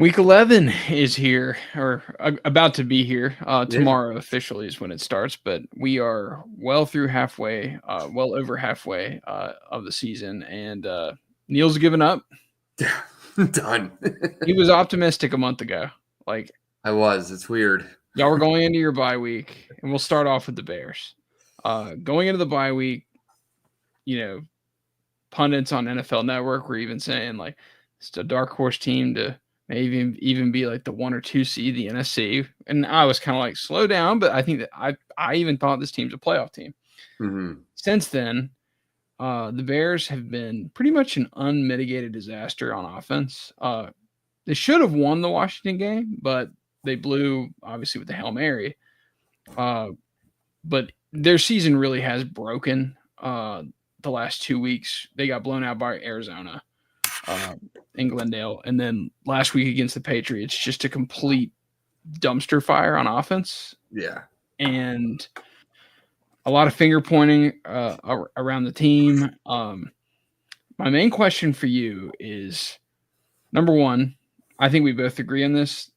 Week 11 is here, or about to be here. Yeah. Tomorrow officially is when it starts, but we are well through halfway, well over halfway of the season, and Neil's given up. Done. He was optimistic a month ago. Like, I was. It's weird. y'all were going into your bye week, and we'll start off with the Bears. Going into the bye week, pundits on NFL Network were even saying, like, it's a dark horse team to maybe even be like the 1 or 2 seed, the NFC. And I was kind of like, slow down, but I think that I even thought this team's a playoff team. Mm-hmm. Since then, the Bears have been pretty much an unmitigated disaster on offense. They should have won the Washington game, but they blew, obviously, with the Hail Mary. But their season really has broken the last 2 weeks. They got blown out by Arizona in Glendale. And then last week against the Patriots, just a complete dumpster fire on offense. Yeah. And a lot of finger pointing around the team. My main question for you is, number one, I think we both agree on this.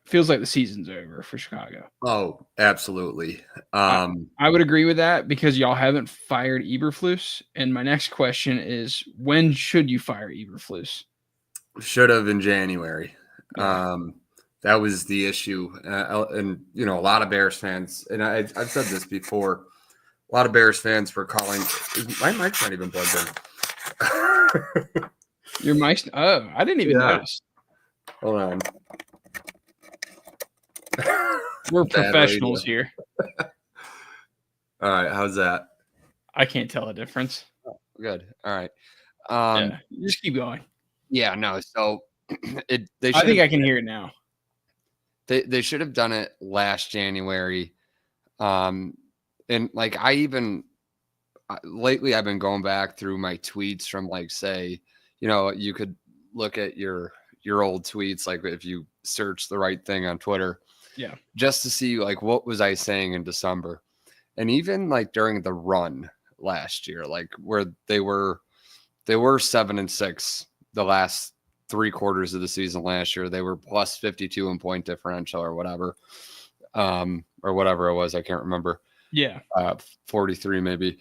Feels like the season's over for Chicago. Oh, absolutely. I would agree with that because y'all haven't fired Eberflus. And my next question is, when should you fire Eberflus? Should have in January. Yeah. That was the issue. And, a lot of Bears fans, and I've said this before, a lot of Bears fans were calling. My mic's not even plugged in. Your mic's, I didn't even notice. Hold on. We're professionals here. All right. How's that? I can't tell a difference. Oh, good. All right. Yeah, just keep going. Yeah, no. So I think I can hear it now. They should have done it last January. And like lately I've been going back through my tweets from like, say, you could look at your old tweets, like if you search the right thing on Twitter. Yeah. Just to see like what was I saying in December. And even like during the run last year, like where they were 7-6 the last 3 quarters of the season last year. They were plus 52 in point differential or whatever it was. I can't remember. Yeah. 43 maybe.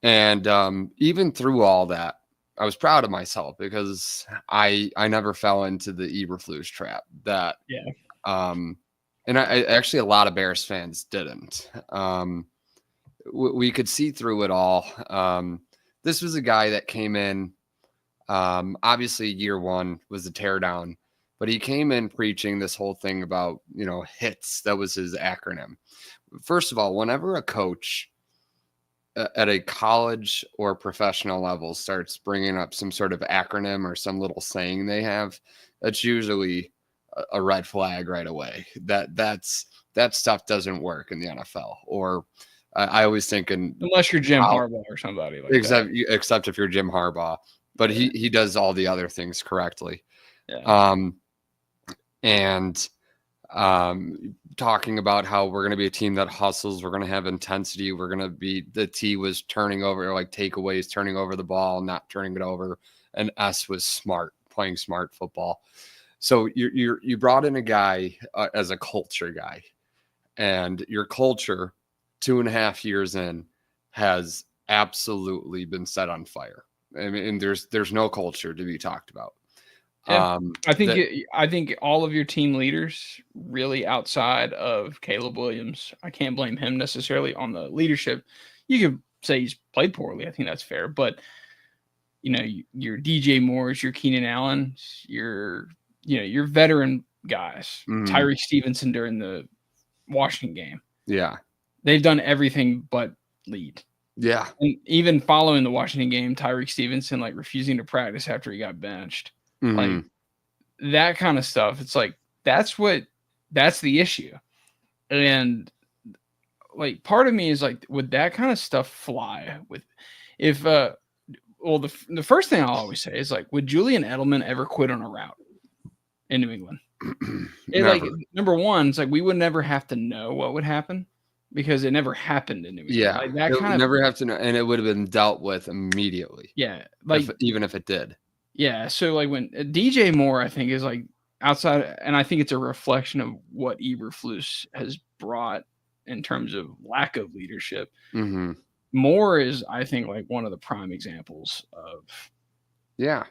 And even through all that, I was proud of myself because I never fell into the Eberflus trap that, and I actually, a lot of Bears fans didn't. We could see through it all. This was a guy that came in, obviously year one was a teardown, but he came in preaching this whole thing about, hits. That was his acronym. First of all, whenever a coach at a college or professional level starts bringing up some sort of acronym or some little saying they have, that's usually a red flag right away. That stuff doesn't work in the NFL. Or I always think unless you're Jim Harbaugh or somebody like that. Except if you're Jim Harbaugh, but he does all the other things correctly. Yeah. Talking about how we're going to be a team that hustles, we're going to have intensity, we're going to be, the T was turning over, like takeaways, turning over the ball, not turning it over, and S was smart, playing smart football. So you brought in a guy as a culture guy, and your culture 2.5 years in has absolutely been set on fire. I mean, there's no culture to be talked about. Yeah. I think all of your team leaders, really outside of Caleb Williams, I can't blame him necessarily on the leadership. You could say he's played poorly. I think that's fair. But, your DJ Moores, your Keenan Allen, your veteran guys, Tyreek Stevenson during the Washington game. Yeah. They've done everything but lead. Yeah. And even following the Washington game, Tyreek Stevenson, like refusing to practice after he got benched. Like that kind of stuff. It's like, that's the issue. And like, part of me is like, would that kind of stuff fly with, if, the first thing I'll always say is like, would Julian Edelman ever quit on a route in New England? Like, number one, it's like, we would never have to know what would happen because it never happened in New England. Yeah. Like, that kind of never have to know. And it would have been dealt with immediately. Yeah. Like, even if it did. Yeah, so like when DJ Moore, I think, is like outside, and I think it's a reflection of what Eberflus has brought in terms of lack of leadership. Mm-hmm. Moore is, I think, like one of the prime examples of the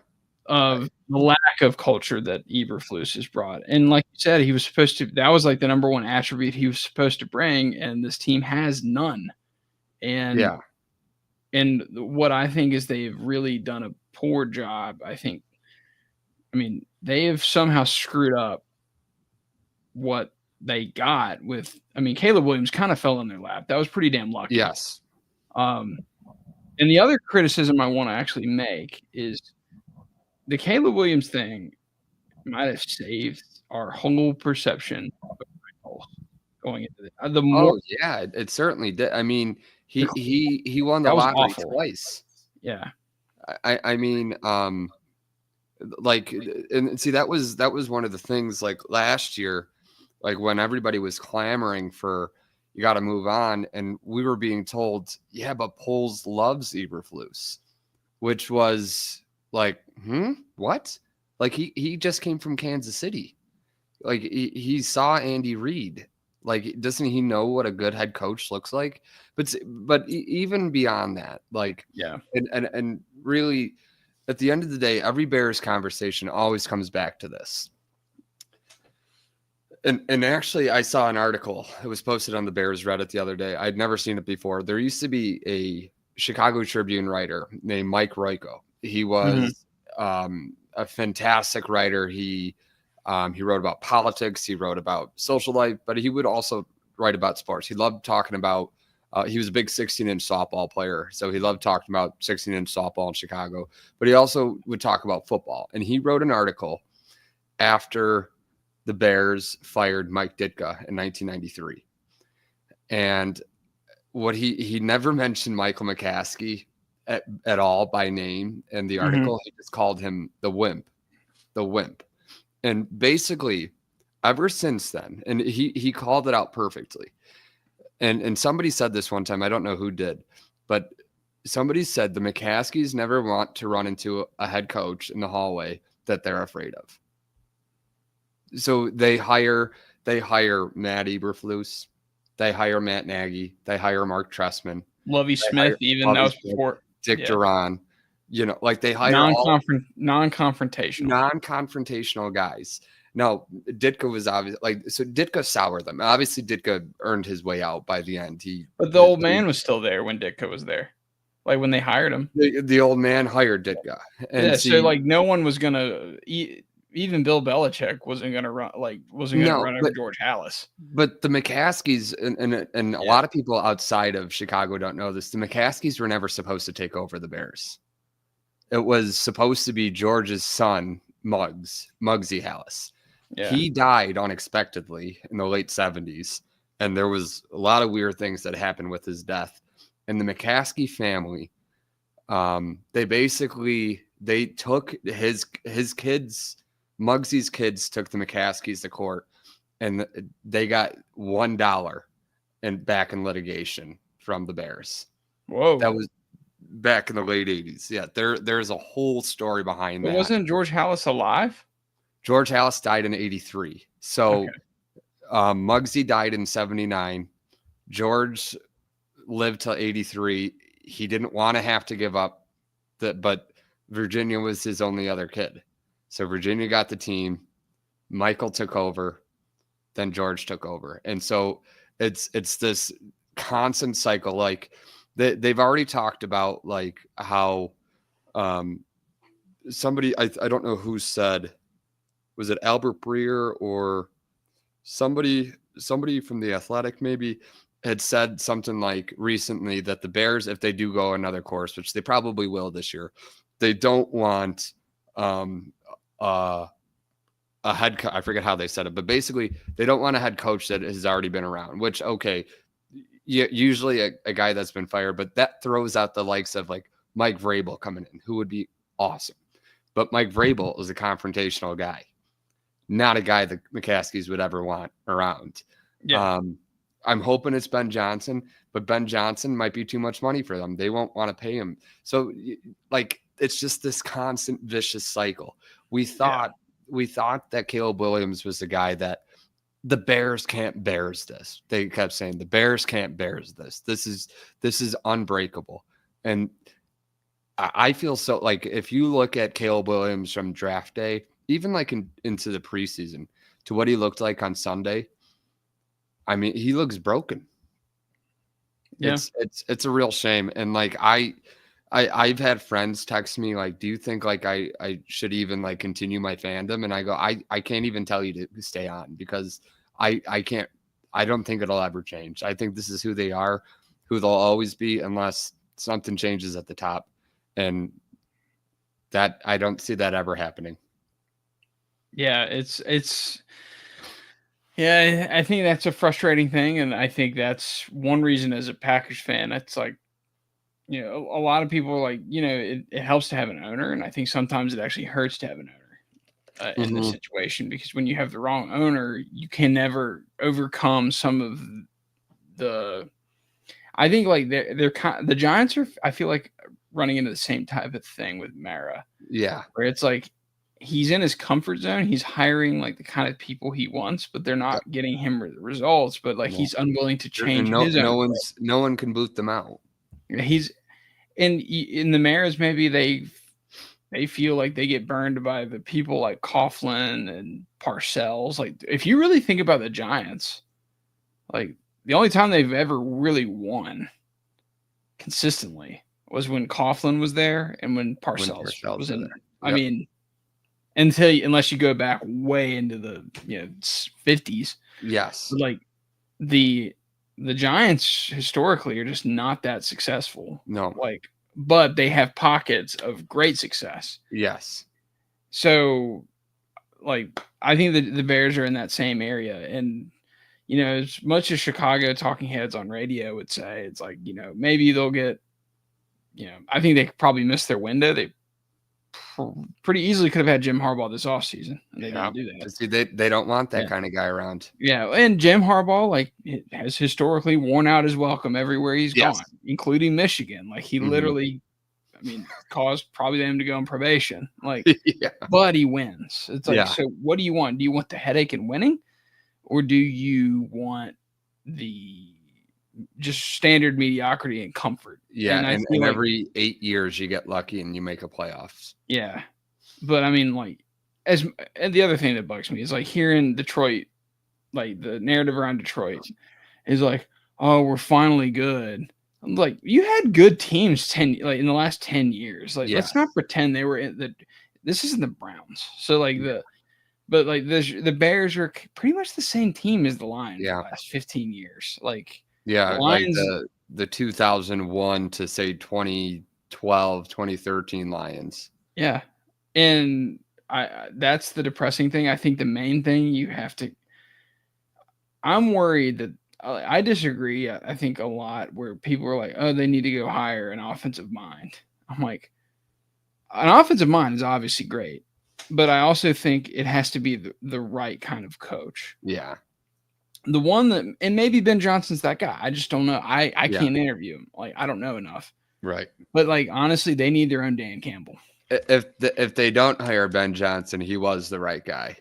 lack of culture that Eberflus has brought. And like you said, he was supposed to, that was like the number one attribute he was supposed to bring, and this team has none. And and what I think is they've really done a poor job. I mean, they have somehow screwed up what they got with, I mean, Caleb Williams kind of fell in their lap. That was pretty damn lucky. Yes. And the other criticism I want to actually make is the Caleb Williams thing might have saved our whole perception of going into the more. Oh yeah, it certainly did. I mean, he won the lottery twice. Yeah. I mean, like, and see, that was one of the things, like last year, like when everybody was clamoring for, you got to move on, and we were being told, yeah, but Poles loves Eberflus, which was like, what? Like he just came from Kansas City. Like he saw Andy Reid. Like, doesn't he know what a good head coach looks like? But even beyond that, like, yeah, and really, at the end of the day, every Bears conversation always comes back to this. And actually, I saw an article. It was posted on the Bears Reddit the other day. I'd never seen it before. There used to be a Chicago Tribune writer named Mike Royko. He was a fantastic writer. He wrote about politics. He wrote about social life, but he would also write about sports. He loved talking about, he was a big 16-inch softball player. So he loved talking about 16-inch softball in Chicago, but he also would talk about football. And he wrote an article after the Bears fired Mike Ditka in 1993. And what he never mentioned Michael McCaskey at all by name in the article. He just called him the wimp. And basically, ever since then, and he called it out perfectly. And somebody said this one time, I don't know who did, but somebody said the McCaskies never want to run into a head coach in the hallway that they're afraid of. So they hire Matt Eberflus, they hire Matt Nagy, they hire Mark Trestman, Lovie Smith, even that was before Dick Duran. You know, like they hire non-confrontational guys. Now, Ditka was obviously Ditka soured them. Obviously, Ditka earned his way out by the end. But the old man was still there when Ditka was there. Like when they hired him. The old man hired Ditka. And so like no one was gonna even Bill Belichick wasn't gonna run over George Halas. But the McCaskies and a lot of people outside of Chicago don't know this. The McCaskies were never supposed to take over the Bears. It was supposed to be George's son, Muggsy Halas. Yeah. He died unexpectedly in the late 70s, and there was a lot of weird things that happened with his death. And the McCaskey family, they took his kids, Muggsy's kids took the McCaskies to court, and they got $1 back in litigation from the Bears. Whoa. That was back in the late 80s. Yeah, there's a whole story behind that. Wasn't George Halas alive? George Halas died in 83. So Muggsy died in 79. George lived till 83. He didn't want to have to give up but Virginia was his only other kid. So Virginia got the team. Michael took over. Then George took over. And so it's this constant cycle. Like they've already talked about like how somebody, I don't know who said, was it Albert Breer or somebody from The Athletic maybe had said something like recently that the Bears, if they do go another course, which they probably will this year, they don't want a head coach. I forget how they said it, but basically they don't want a head coach that has already been around, which, okay, usually a guy that's been fired, but that throws out the likes of like Mike Vrabel coming in, who would be awesome. But Mike Vrabel is a confrontational guy, not a guy that McCaskies would ever want around. Yeah. I'm hoping it's Ben Johnson, but Ben Johnson might be too much money for them. They won't want to pay him. So like, it's just this constant vicious cycle. We thought thought that Caleb Williams was the guy that the Bears can't bears this. They kept saying the Bears can't bears this. This is unbreakable. And I feel so like if you look at Caleb Williams from draft day, even like into the preseason, to what he looked like on Sunday, I mean, he looks broken. Yeah. It's a real shame. And like I've had friends text me like, do you think like I should even like continue my fandom? And I go, I can't even tell you to stay on because I don't think it'll ever change. I think this is who they are, who they'll always be unless something changes at the top. And that I don't see that ever happening. Yeah, yeah, I think that's a frustrating thing. And I think that's one reason as a Packers fan, it's like, you know, a lot of people are like, you know, it helps to have an owner. And I think sometimes it actually hurts to have an owner in this situation, because when you have the wrong owner, you can never overcome some of the, I think like the Giants are, I feel like, running into the same type of thing with Mara. Yeah. Where it's like, he's in his comfort zone. He's hiring like the kind of people he wants, but they're not getting him results. But like he's unwilling to change his own. No one can boot them out. He's in the Maras. Maybe they feel like they get burned by the people like Coughlin and Parcells. Like if you really think about the Giants, like the only time they've ever really won consistently was when Coughlin was there and when Parcells was in there. Yep. I mean, unless you go back way into the 50s. Yes. But like the Giants historically are just not that successful. No. Like, but they have pockets of great success. Yes. So like I think that the Bears are in that same area. And you know, as much as Chicago talking heads on radio would say, it's like, you know, maybe they'll get, you know, I think they probably missed their window. They pretty easily could have had Jim Harbaugh this offseason, and they didn't do that. See, they don't want that kind of guy around. Yeah, and Jim Harbaugh, like, has historically worn out his welcome everywhere he's gone, including Michigan. Like, he literally, I mean, caused probably them to go on probation. Like, but he wins. It's like, so what do you want? Do you want the headache and winning, or do you want the just standard mediocrity and comfort? Yeah, and like, every 8 years you get lucky and you make a playoffs. Yeah, but I mean, like, and the other thing that bugs me is like here in Detroit, like the narrative around Detroit is like, oh, we're finally good. I'm like, you had good teams in the last 10 years. Like, let's not pretend they were in this isn't the Browns. So like but like the Bears are pretty much the same team as the Lions the last 15 years. Like. Yeah, Lions, like the 2001 to say 2012, 2013 Lions. Yeah. And that's the depressing thing. I think the main thing you have to – I'm worried that I disagree, I think, a lot where people are like, oh, they need to go hire an offensive mind. I'm like, an offensive mind is obviously great, but I also think it has to be the right kind of coach. Yeah. The one that, and maybe Ben Johnson's that guy. I just don't know. I can't interview him. Like, I don't know enough. Right. But like, honestly, they need their own Dan Campbell. If they don't hire Ben Johnson, he was the right guy.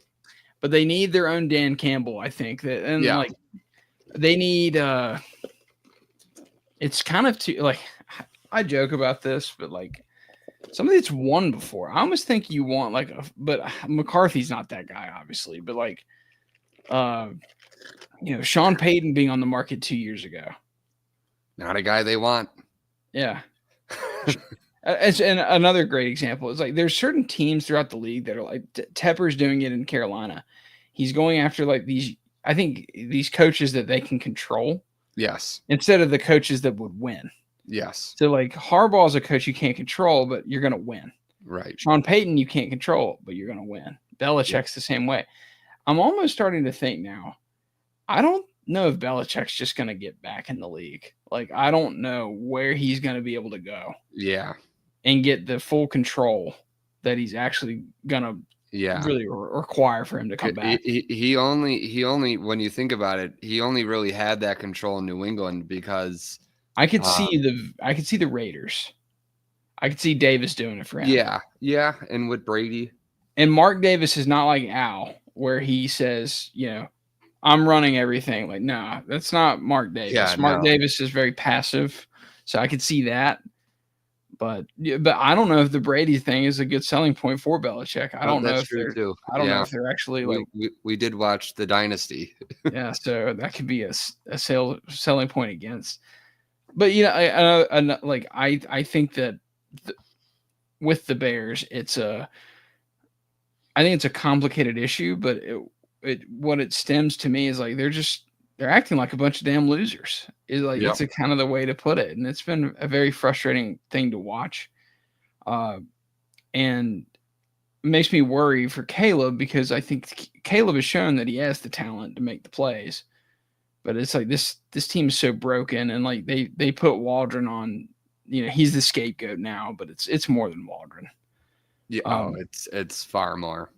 But they need their own Dan Campbell, I think. Like, they need, it's kind of too, like, I joke about this, but like, somebody that's won before. I almost think you want like but McCarthy's not that guy, obviously. But like, you know, Sean Payton being on the market 2 years ago. Not a guy they want. Yeah. And another great example is like there's certain teams throughout the league that are like Tepper's doing it in Carolina. He's going after like these coaches that they can control. Yes. Instead of the coaches that would win. Yes. So like Harbaugh is a coach you can't control, but you're going to win. Right. Sean Payton you can't control, but you're going to win. Belichick's the same way. I'm almost starting to think now, I don't know if Belichick's just going to get back in the league. Like, I don't know where he's going to be able to go. Yeah. And get the full control that he's actually going to really require for him to come back. He only, when you think about it, he only really had that control in New England because I could see the Raiders. I could see Davis doing it for him. Yeah. And with Brady. And Mark Davis is not like Al, where he says, I'm running everything. Like, nah, that's not Mark Davis. Yeah, Mark no. Davis is very passive, so I could see that. But I don't know if the Brady thing is a good selling point for Belichick. I don't know if they're actually like. We did watch the Dynasty. Yeah, so that could be a selling point against. But I think that with the Bears, I think it's a complicated issue, but what it stems to me is like they're acting like a bunch of damn losers. It's a kind of the way to put it, and it's been a very frustrating thing to watch, and it makes me worry for Caleb because I think Caleb has shown that he has the talent to make the plays, but it's like this team is so broken, and like they put Waldron on, he's the scapegoat now, but it's more than Waldron. Yeah, it's far more.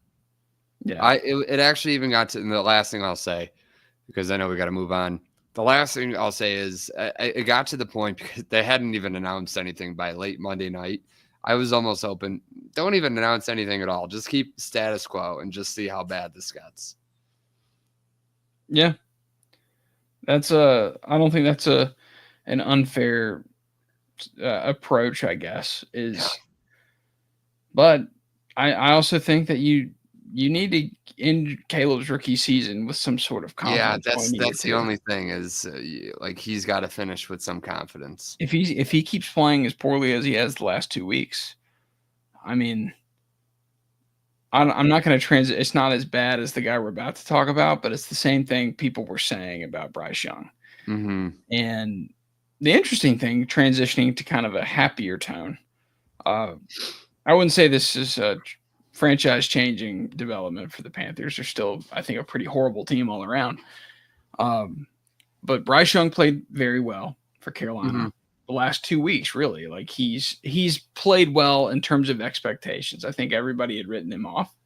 Yeah, it actually even got to, and the last thing I'll say, because I know we got to move on. The last thing I'll say is it got to the point because they hadn't even announced anything by late Monday night. I was almost open. Don't even announce anything at all. Just keep status quo and just see how bad this gets. Yeah, I don't think that's an unfair approach, I guess. But I also think that you need to end Caleb's rookie season with some sort of confidence. Yeah, that's the only thing is like he's got to finish with some confidence. If he keeps playing as poorly as he has the last 2 weeks, I mean, I'm not going to transit. It's not as bad as the guy we're about to talk about, but it's the same thing people were saying about Bryce Young. Mm-hmm. And the interesting thing, transitioning to kind of a happier tone, I wouldn't say this is a franchise-changing development for the Panthers. They're still, I think, a pretty horrible team all around. But Bryce Young played very well for Carolina the last 2 weeks, really. Like he's played well in terms of expectations. I think everybody had written him off.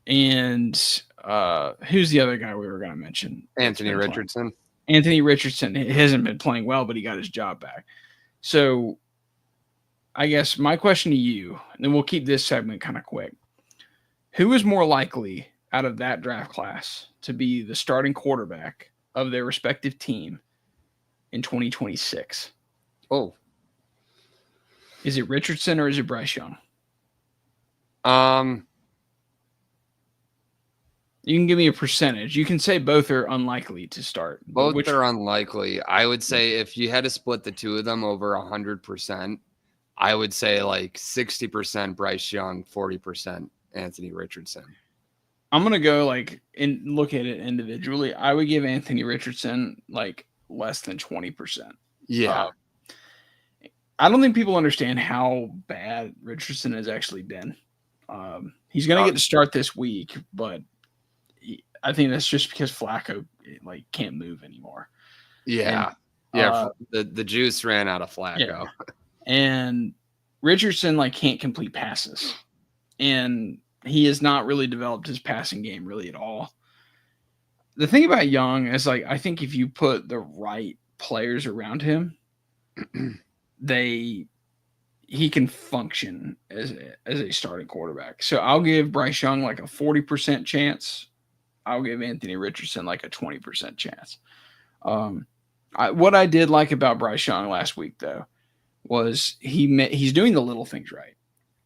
And who's the other guy we were going to mention? Anthony Richardson. Anthony Richardson hasn't been playing well, but he got his job back. So I guess my question to you, and then we'll keep this segment kind of quick. Who is more likely out of that draft class to be the starting quarterback of their respective team in 2026? Oh. Is it Richardson or is it Bryce Young? You can give me a percentage. You can say both are unlikely to start. Both are unlikely. I would say if you had to split the two of them over 100%, I would say like 60% Bryce Young, 40% Anthony Richardson. I'm going to go and look at it individually. I would give Anthony Richardson like less than 20%. Yeah. I don't think people understand how bad Richardson has actually been. He's going to get to start this week, but I think that's just because Flacco can't move anymore. Yeah. The juice ran out of Flacco. Yeah. And Richardson can't complete passes. And he has not really developed his passing game really at all. The thing about Young is I think if you put the right players around him, he can function as a starting quarterback. So I'll give Bryce Young a 40% chance. I'll give Anthony Richardson a 20% chance. What I did like about Bryce Young last week, though, was he's doing the little things right.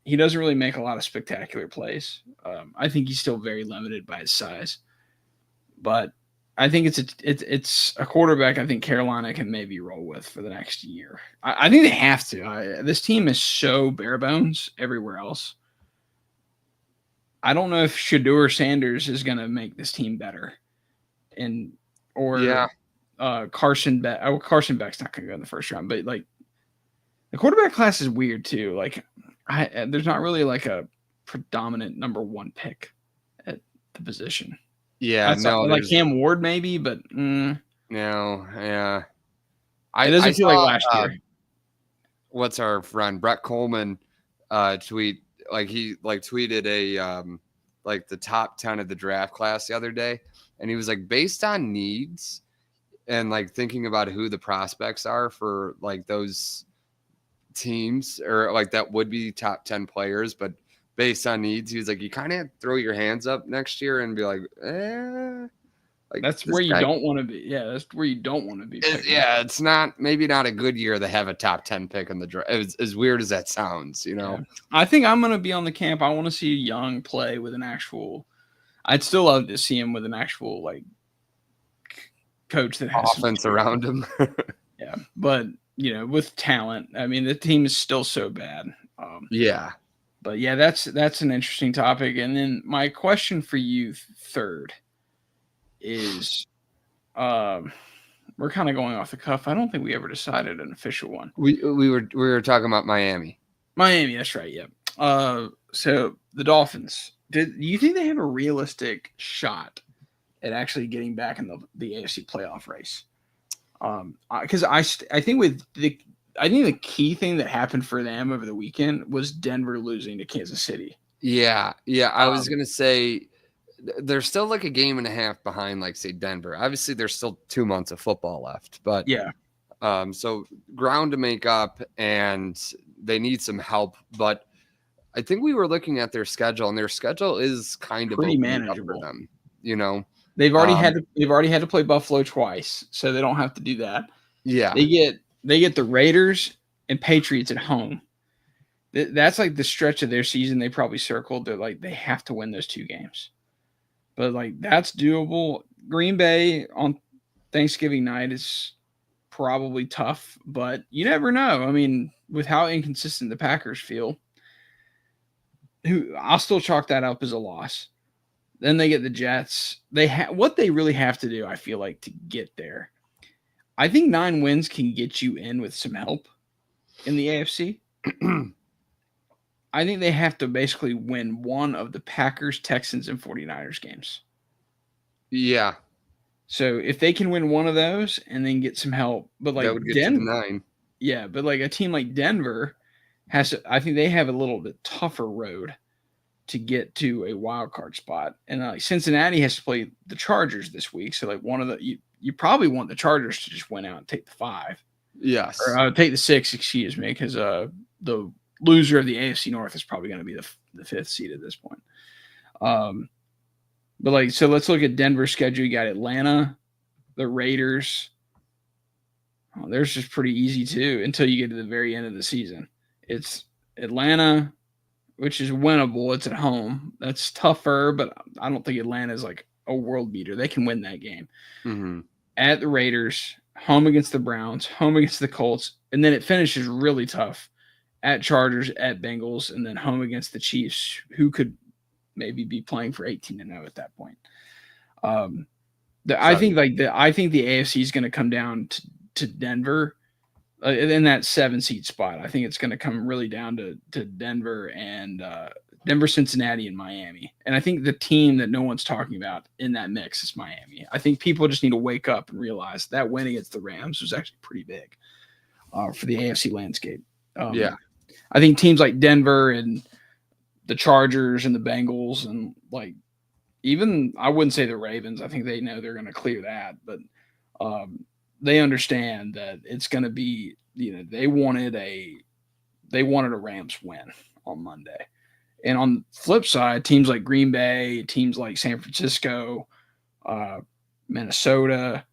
He doesn't really make a lot of spectacular plays. I think he's still very limited by his size, but I think it's a quarterback I think Carolina can maybe roll with for the next year. I think they have to. This team is so bare bones everywhere else. I don't know if Shedeur Sanders is going to make this team better, Carson Beck. Oh, Carson Beck's not going to go in the first round, but the quarterback class is weird too. There's not really a predominant number one pick at the position. Yeah, Cam Ward maybe, but no, yeah. It doesn't feel like last year. What's our friend Brett Coleman tweet? He tweeted a the top 10 of the draft class the other day, and he was based on needs and thinking about who the prospects are for those teams or that would be top 10 players, but based on needs. He was like, you kind of have to throw your hands up next year and be like, like that's where you don't want to be. Yeah, that's where you don't want to be. It's maybe not a good year to have a top 10 pick in the draft. As weird as that sounds, Yeah. I think I'm going to be on the camp. I want to see Young play with an actual. I'd still love to see him with an actual like coach that has offense around him. Yeah, but with talent, I mean, the team is still so bad. But yeah, that's an interesting topic. And then my question for you, third, is, we're kind of going off the cuff. I don't think we ever decided an official one. We were talking about Miami. Miami, that's right. Yeah. So the Dolphins. Do you think they have a realistic shot at actually getting back in the AFC playoff race? Because I think the key thing that happened for them over the weekend was Denver losing to Kansas City. Yeah. I was gonna say they're still like a game and a half behind, like say Denver. Obviously, there's still 2 months of football left, but yeah. So ground to make up, and they need some help. But I think we were looking at their schedule, and their schedule is kind of pretty manageable for them. They've already had to play Buffalo twice, so they don't have to do that. Yeah, they get the Raiders and Patriots at home. That's like the stretch of their season they probably circled. They're like they have to win those 2 games, but like that's doable. Green Bay on Thanksgiving night is probably tough, but you never know. I mean, with how inconsistent the Packers feel, I'll still chalk that up as a loss. Then they get the Jets. What they really have to do, I feel like, to get there. I think 9 wins can get you in with some help in the AFC. I think they have to basically win one of the Packers, Texans, and 49ers games. Yeah. So if they can win one of those and then get some help, but like that would get Denver, to 9. Yeah, but like a team like Denver I think they have a little bit tougher road to get to a wild card spot. And like Cincinnati has to play the Chargers this week. So like one of the, you probably want the Chargers to just win out and take the 5. Yes. Or take the 6, excuse me, because the loser of the AFC North is probably going to be the 5th seed at this point. But like, so let's look at Denver's schedule. You got Atlanta, the Raiders. Oh, theirs just pretty easy too until you get to the very end of the season. It's Atlanta, which is winnable. It's at home. That's tougher, but I don't think Atlanta is like a world beater. They can win that game. Mm-hmm. At the Raiders, home against the Browns, home against the Colts, and then it finishes really tough at Chargers, at Bengals, and then home against the Chiefs, who could maybe be playing for 18-0 at that point. I think the AFC is going to come down to Denver in that 7-seed spot. I think it's going to come really down to Denver and Denver, Cincinnati, and Miami. And I think the team that no one's talking about in that mix is Miami. I think people just need to wake up and realize that win against the Rams was actually pretty big for the AFC landscape. I think teams like Denver and the Chargers and the Bengals and like even I wouldn't say the Ravens. I think they know they're going to clear that, but they understand that it's going to be, they wanted a Rams win on Monday. And on the flip side, teams like Green Bay, teams like San Francisco, Minnesota,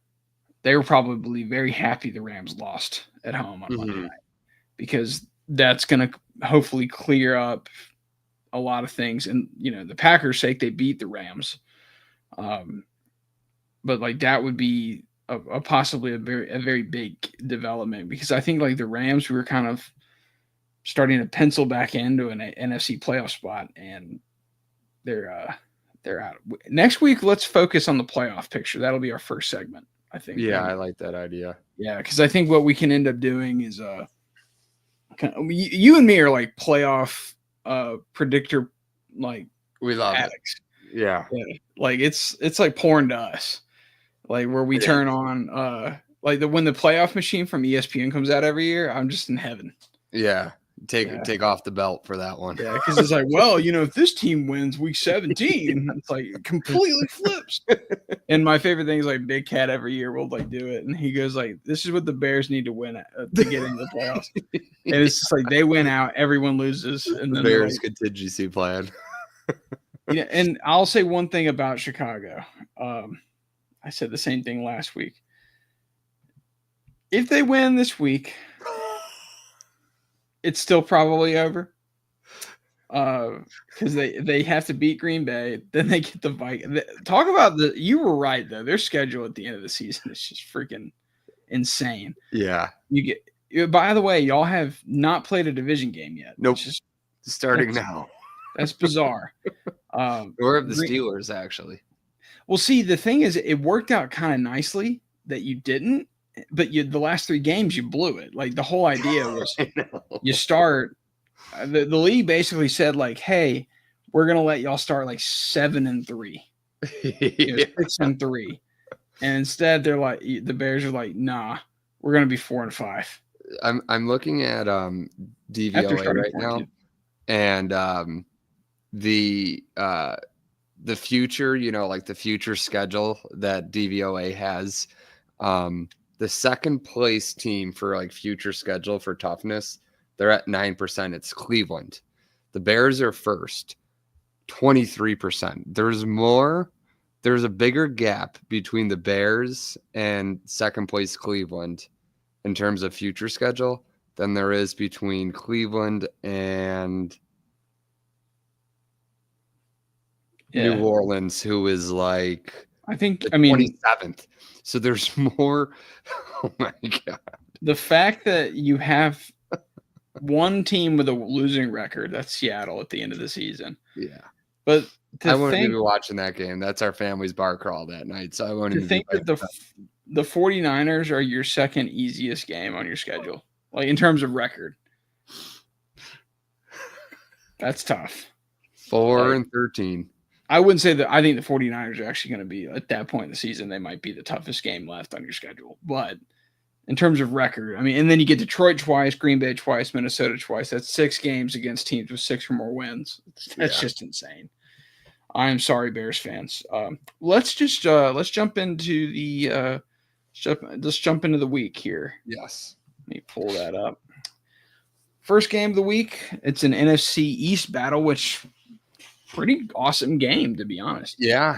they were probably very happy the Rams lost at home on Monday night, because that's going to hopefully clear up a lot of things. And, the Packers' sake, they beat the Rams. But like that would be possibly a very big development, because I think like the Rams, we were kind of starting to pencil back into an NFC playoff spot, and they're out. Next week, let's focus on the playoff picture. That'll be our first segment, I think. Yeah, I like that idea. Yeah, because I think what we can end up doing is you and me are like playoff predictor, like we love addicts. Yeah. Like it's like porn to us, like where we turn on like when the playoff machine from ESPN comes out every year, I'm just in heaven. Yeah, take off the belt for that one. Yeah, because it's like, well, if this team wins week 17, it's like it completely flips. And my favorite thing is like Big Cat every year will like do it, and he goes like, "This is what the Bears need to win to get into the playoffs." And it's just like they win out, everyone loses, and then the Bears contingency plan. And I'll say one thing about Chicago. I said the same thing last week. If they win this week, it's still probably over. Because they have to beat Green Bay, then they get the Vikings. Talk about you were right though. Their schedule at the end of the season is just freaking insane. Yeah. By the way, y'all have not played a division game yet. Nope. Just starting now. That's bizarre. Or of the Steelers, actually. Well, see, the thing is, it worked out kind of nicely that you didn't, but the last 3 games you blew it. Like the whole idea was you start. The league basically said like, "Hey, we're gonna let y'all start like 7-3, 6-3," and instead they're like, the Bears are like, "Nah, we're gonna be 4-5." I'm looking at DVOA right now, and the future, like the future schedule that DVOA has, the second place team for like future schedule for toughness, they're at 9%. It's Cleveland. The Bears are first, 23%. There's a bigger gap between the Bears and second place Cleveland in terms of future schedule than there is between Cleveland and New Orleans, who is like, I think, 27th. So there's more. Oh my God. The fact that you have one team with a losing record, that's Seattle at the end of the season. Yeah. But I won't even be watching that game. That's our family's bar crawl that night. So I won't even think that the 49ers are your second easiest game on your schedule, like in terms of record. That's tough. 4-13. I wouldn't say that. I think the 49ers are actually going to be, at that point in the season, they might be the toughest game left on your schedule. But in terms of record, and then you get Detroit twice, Green Bay twice, Minnesota twice. That's 6 games against teams with 6 or more wins. That's just insane. I'm sorry, Bears fans. Let's jump into the let's jump into the week here. Yes. Let me pull that up. First game of the week. It's an NFC East battle, which pretty awesome game, to be honest. Yeah.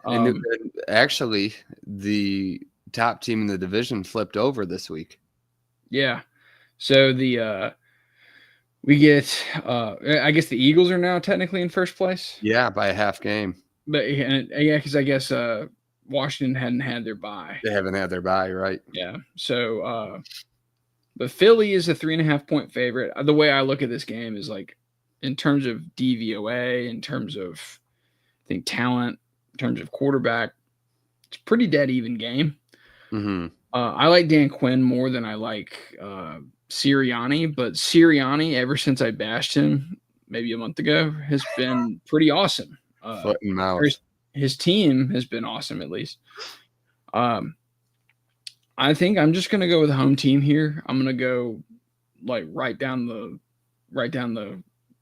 And actually, the top team in the division flipped over this week. Yeah. So we get I guess the Eagles are now technically in first place. Yeah, by a half game. But because I guess Washington hadn't had their bye. They haven't had their bye, right? Yeah. So but Philly is a 3.5-point favorite. The way I look at this game is like, in terms of DVOA, in terms of, I think, talent, in terms of quarterback, it's a pretty dead even game. Mm-hmm. I like Dan Quinn more than I like Sirianni, but Sirianni, ever since I bashed him maybe a month ago, has been pretty awesome. Foot and mouth. His team has been awesome, at least. I think I'm just going to go with the home team here. I'm going to go like right down the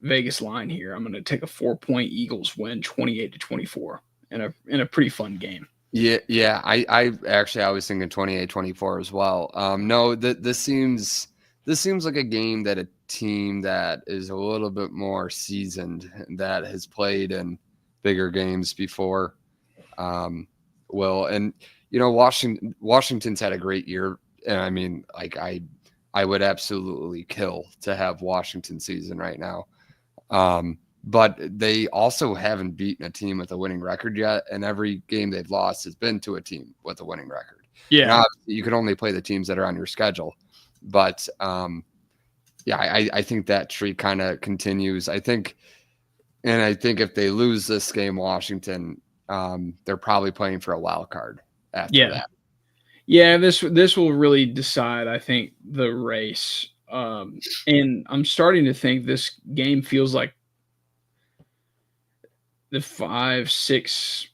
Vegas line here. I'm going to take a 4-point Eagles win, 28-24, in a pretty fun game. Yeah. I was thinking 28-24 as well. No, this seems like a game that a team that is a little bit more seasoned, that has played in bigger games before, will. And Washington's had a great year, and I would absolutely kill to have Washington season right now. But they also haven't beaten a team with a winning record yet, and every game they've lost has been to a team with a winning record. Yeah, now, you can only play the teams that are on your schedule, but I think that streak kind of continues. I think if they lose this game, Washington, they're probably playing for a wild card after that. Yeah, this will really decide, I think, the race. And I'm starting to think this game feels like the 5-6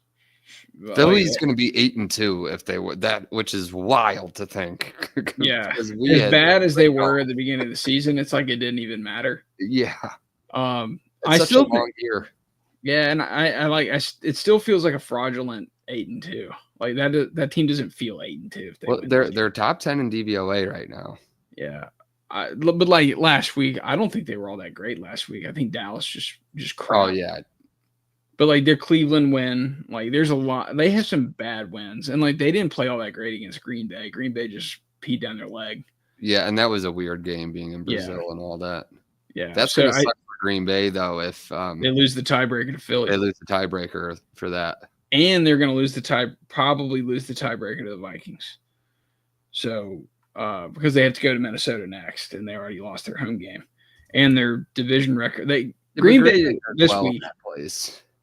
Philly's going to be 8-2 if they were that, which is wild to think. Yeah, as bad as they were at the beginning of the season, it's like it didn't even matter. Yeah. I still think, year. Yeah, and it still feels like a fraudulent 8-2. Like that team doesn't feel 8-2. If they're top 10 in DVOA right now. Yeah. But like last week, I don't think they were all that great last week. I think Dallas just crap. Oh yeah. But like their Cleveland win, like there's a lot. They have some bad wins, and like they didn't play all that great against Green Bay. Green Bay just peed down their leg. Yeah, and that was a weird game being in Brazil and all that. Yeah, that's gonna suck for Green Bay though if they lose the tiebreaker to Philly. They lose the tiebreaker for that, and they're gonna probably lose the tiebreaker to the Vikings. So because they have to go to Minnesota next, and they already lost their home game, and their division record. Green Bay this week.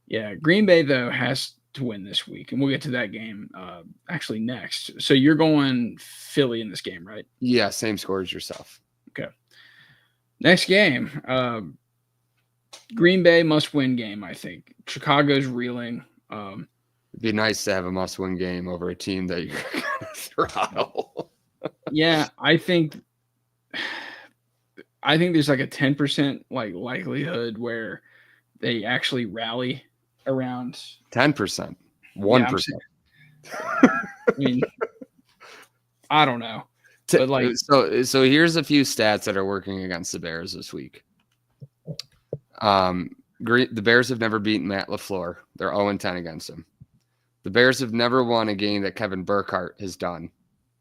Yeah, Green Bay though has to win this week, and we'll get to that game actually next. So you're going Philly in this game, right? Yeah, same score as yourself. Okay. Next game, Green Bay must-win game. I think Chicago's reeling. It'd be nice to have a must-win game over a team that you're gonna throttle. Yeah, I think there's like a 10% like likelihood where they actually rally around 10%, 1%. I mean, I don't know, but like so here's a few stats that are working against the Bears this week. The Bears have never beaten Matt LaFleur. They're 0-10 against him. The Bears have never won a game that Kevin Burkhardt has done.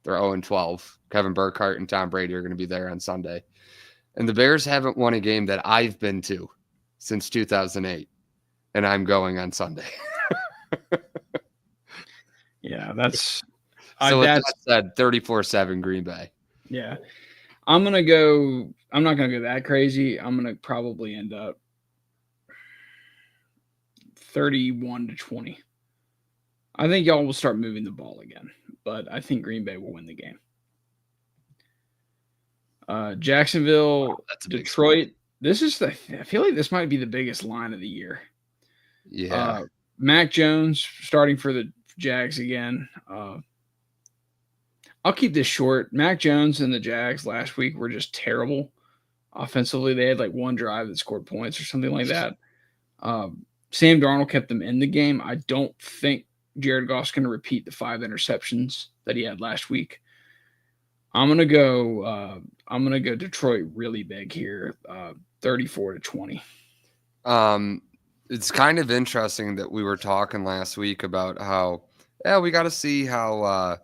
They're 0-12. Kevin Burkhardt and Tom Brady are going to be there on Sunday. And the Bears haven't won a game that I've been to since 2008. And I'm going on Sunday. Yeah, that's... So with that said, 34-7 Green Bay. Yeah. I'm not going to go that crazy. I'm going to probably end up 31-20. I think y'all will start moving the ball again, but I think Green Bay will win the game. Jacksonville, Detroit. I feel like this might be the biggest line of the year. Yeah. Mac Jones starting for the Jags again. I'll keep this short. Mac Jones and the Jags last week were just terrible offensively. They had like one drive that scored points or something like that. Sam Darnold kept them in the game. I don't think Jared Goff's going to repeat the 5 interceptions that he had last week. I'm gonna go Detroit really big here, 34-20. It's kind of interesting that we were talking last week about how we got to see how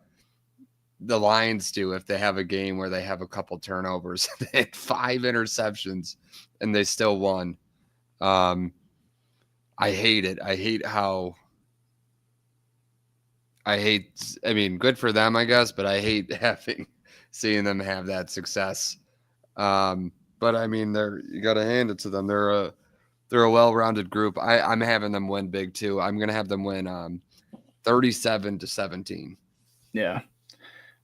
the Lions do if they have a game where they have a couple turnovers. They had 5 interceptions and they still won. I hate it. I mean, good for them, I guess, but I hate seeing them have that success. But I mean, you got to hand it to them. They're a well-rounded group. I'm having them win big too. I'm going to have them win 37-17. Yeah.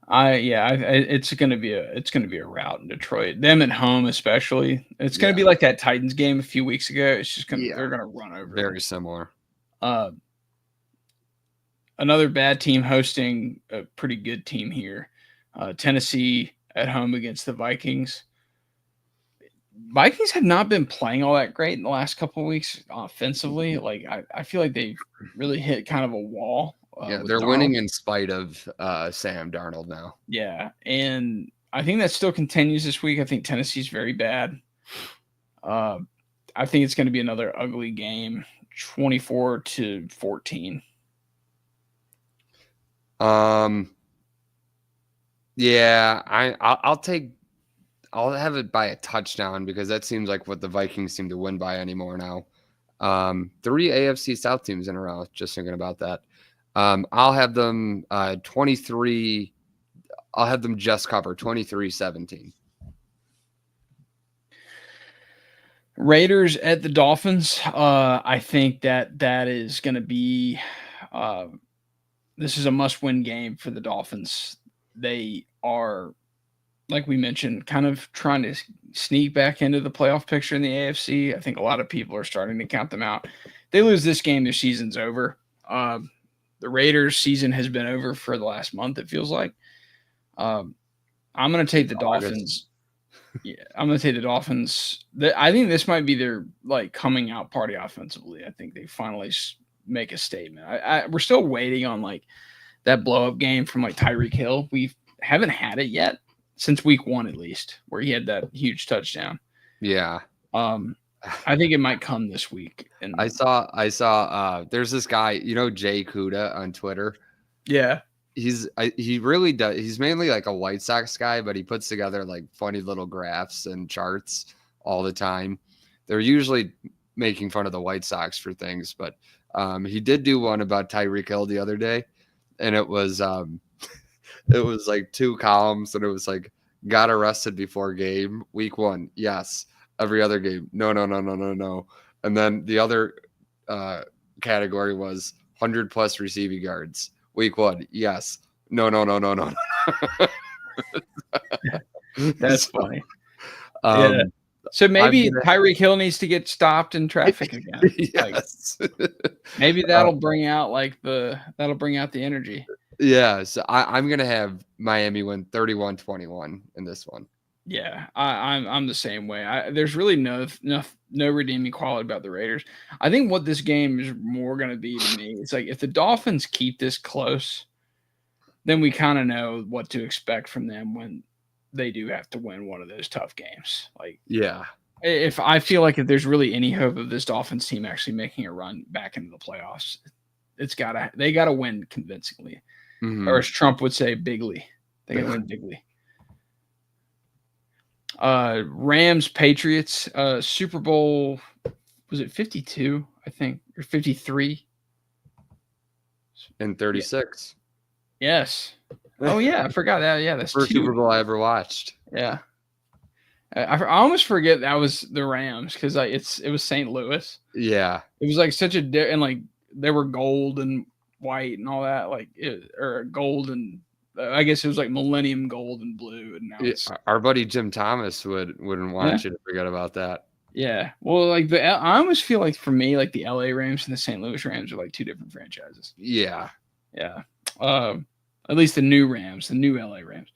It's going to be a rout in Detroit. Them at home especially. It's going to be like that Titans game a few weeks ago. It's just they're going to run over. Very similar. Another bad team hosting a pretty good team here. Tennessee at home against the Vikings. Vikings have not been playing all that great in the last couple of weeks offensively. Like I feel like they've really hit kind of a wall. They're Darnold. Winning in spite of Sam Darnold now. Yeah, and I think that still continues this week. I think Tennessee's very bad. I think it's going to be another ugly game, 24-14. Yeah, I'll have it by a touchdown because that seems like what the Vikings seem to win by anymore now. 3 AFC South teams in a row. Just thinking about that. I'll have them 23. I'll have them just cover 23-17. Raiders at the Dolphins. I think that is going to be. This is a must-win game for the Dolphins. They are, like we mentioned, kind of trying to sneak back into the playoff picture in the AFC. I think a lot of people are starting to count them out. They lose this game, their season's over. Raiders season has been over for the last month. It feels like. I'm going to take the Dolphins. Yeah, I'm going to take the Dolphins. I think this might be their like coming out party offensively. I think they finally make a statement. We're still waiting on like that blow up game from like Tyreek Hill. We haven't had it yet since week 1 at least, where he had that huge touchdown. Yeah. I think it might come this week. And I saw there's this guy, you know, Jay Kuda on Twitter. Yeah. He really does. He's mainly like a White Sox guy, but he puts together like funny little graphs and charts all the time. They're usually making fun of the White Sox for things, but he did do one about Tyreek Hill the other day, and it was like 2 columns, and it was like got arrested before game week 1, yes. Every other game, no. And then the other category was 100+ receiving yards. Week 1, yes. No. That's funny. Yeah. So maybe Tyreek Hill needs to get stopped in traffic again. Yes. Maybe that'll bring out the energy. Yeah. So I'm gonna have Miami win 31-21 in this one. Yeah, I'm the same way. There's really no redeeming quality about the Raiders. I think what this game is more going to be to me, it's like if the Dolphins keep this close, then we kind of know what to expect from them when they do have to win one of those tough games. Like, yeah, if I feel like if there's really any hope of this Dolphins team actually making a run back into the playoffs, they gotta win convincingly, or as Trump would say, bigly. They gotta win bigly. Rams Patriots Super Bowl, was it 52 I think, or 53 and 36? Yes. Oh yeah, I forgot that. Yeah, that's first Super Bowl I ever watched. Yeah, I almost forget that was the Rams because it was St. Louis. Yeah, it was like such a and like they were gold and white and all that, like or gold and I guess it was like millennium gold and blue, and now our buddy Jim Thomas wouldn't want you to forget about that. Yeah, well, like I almost feel like for me, like the LA Rams and the St. Louis Rams are like 2 different franchises. Yeah. At least the new Rams, the new LA Rams.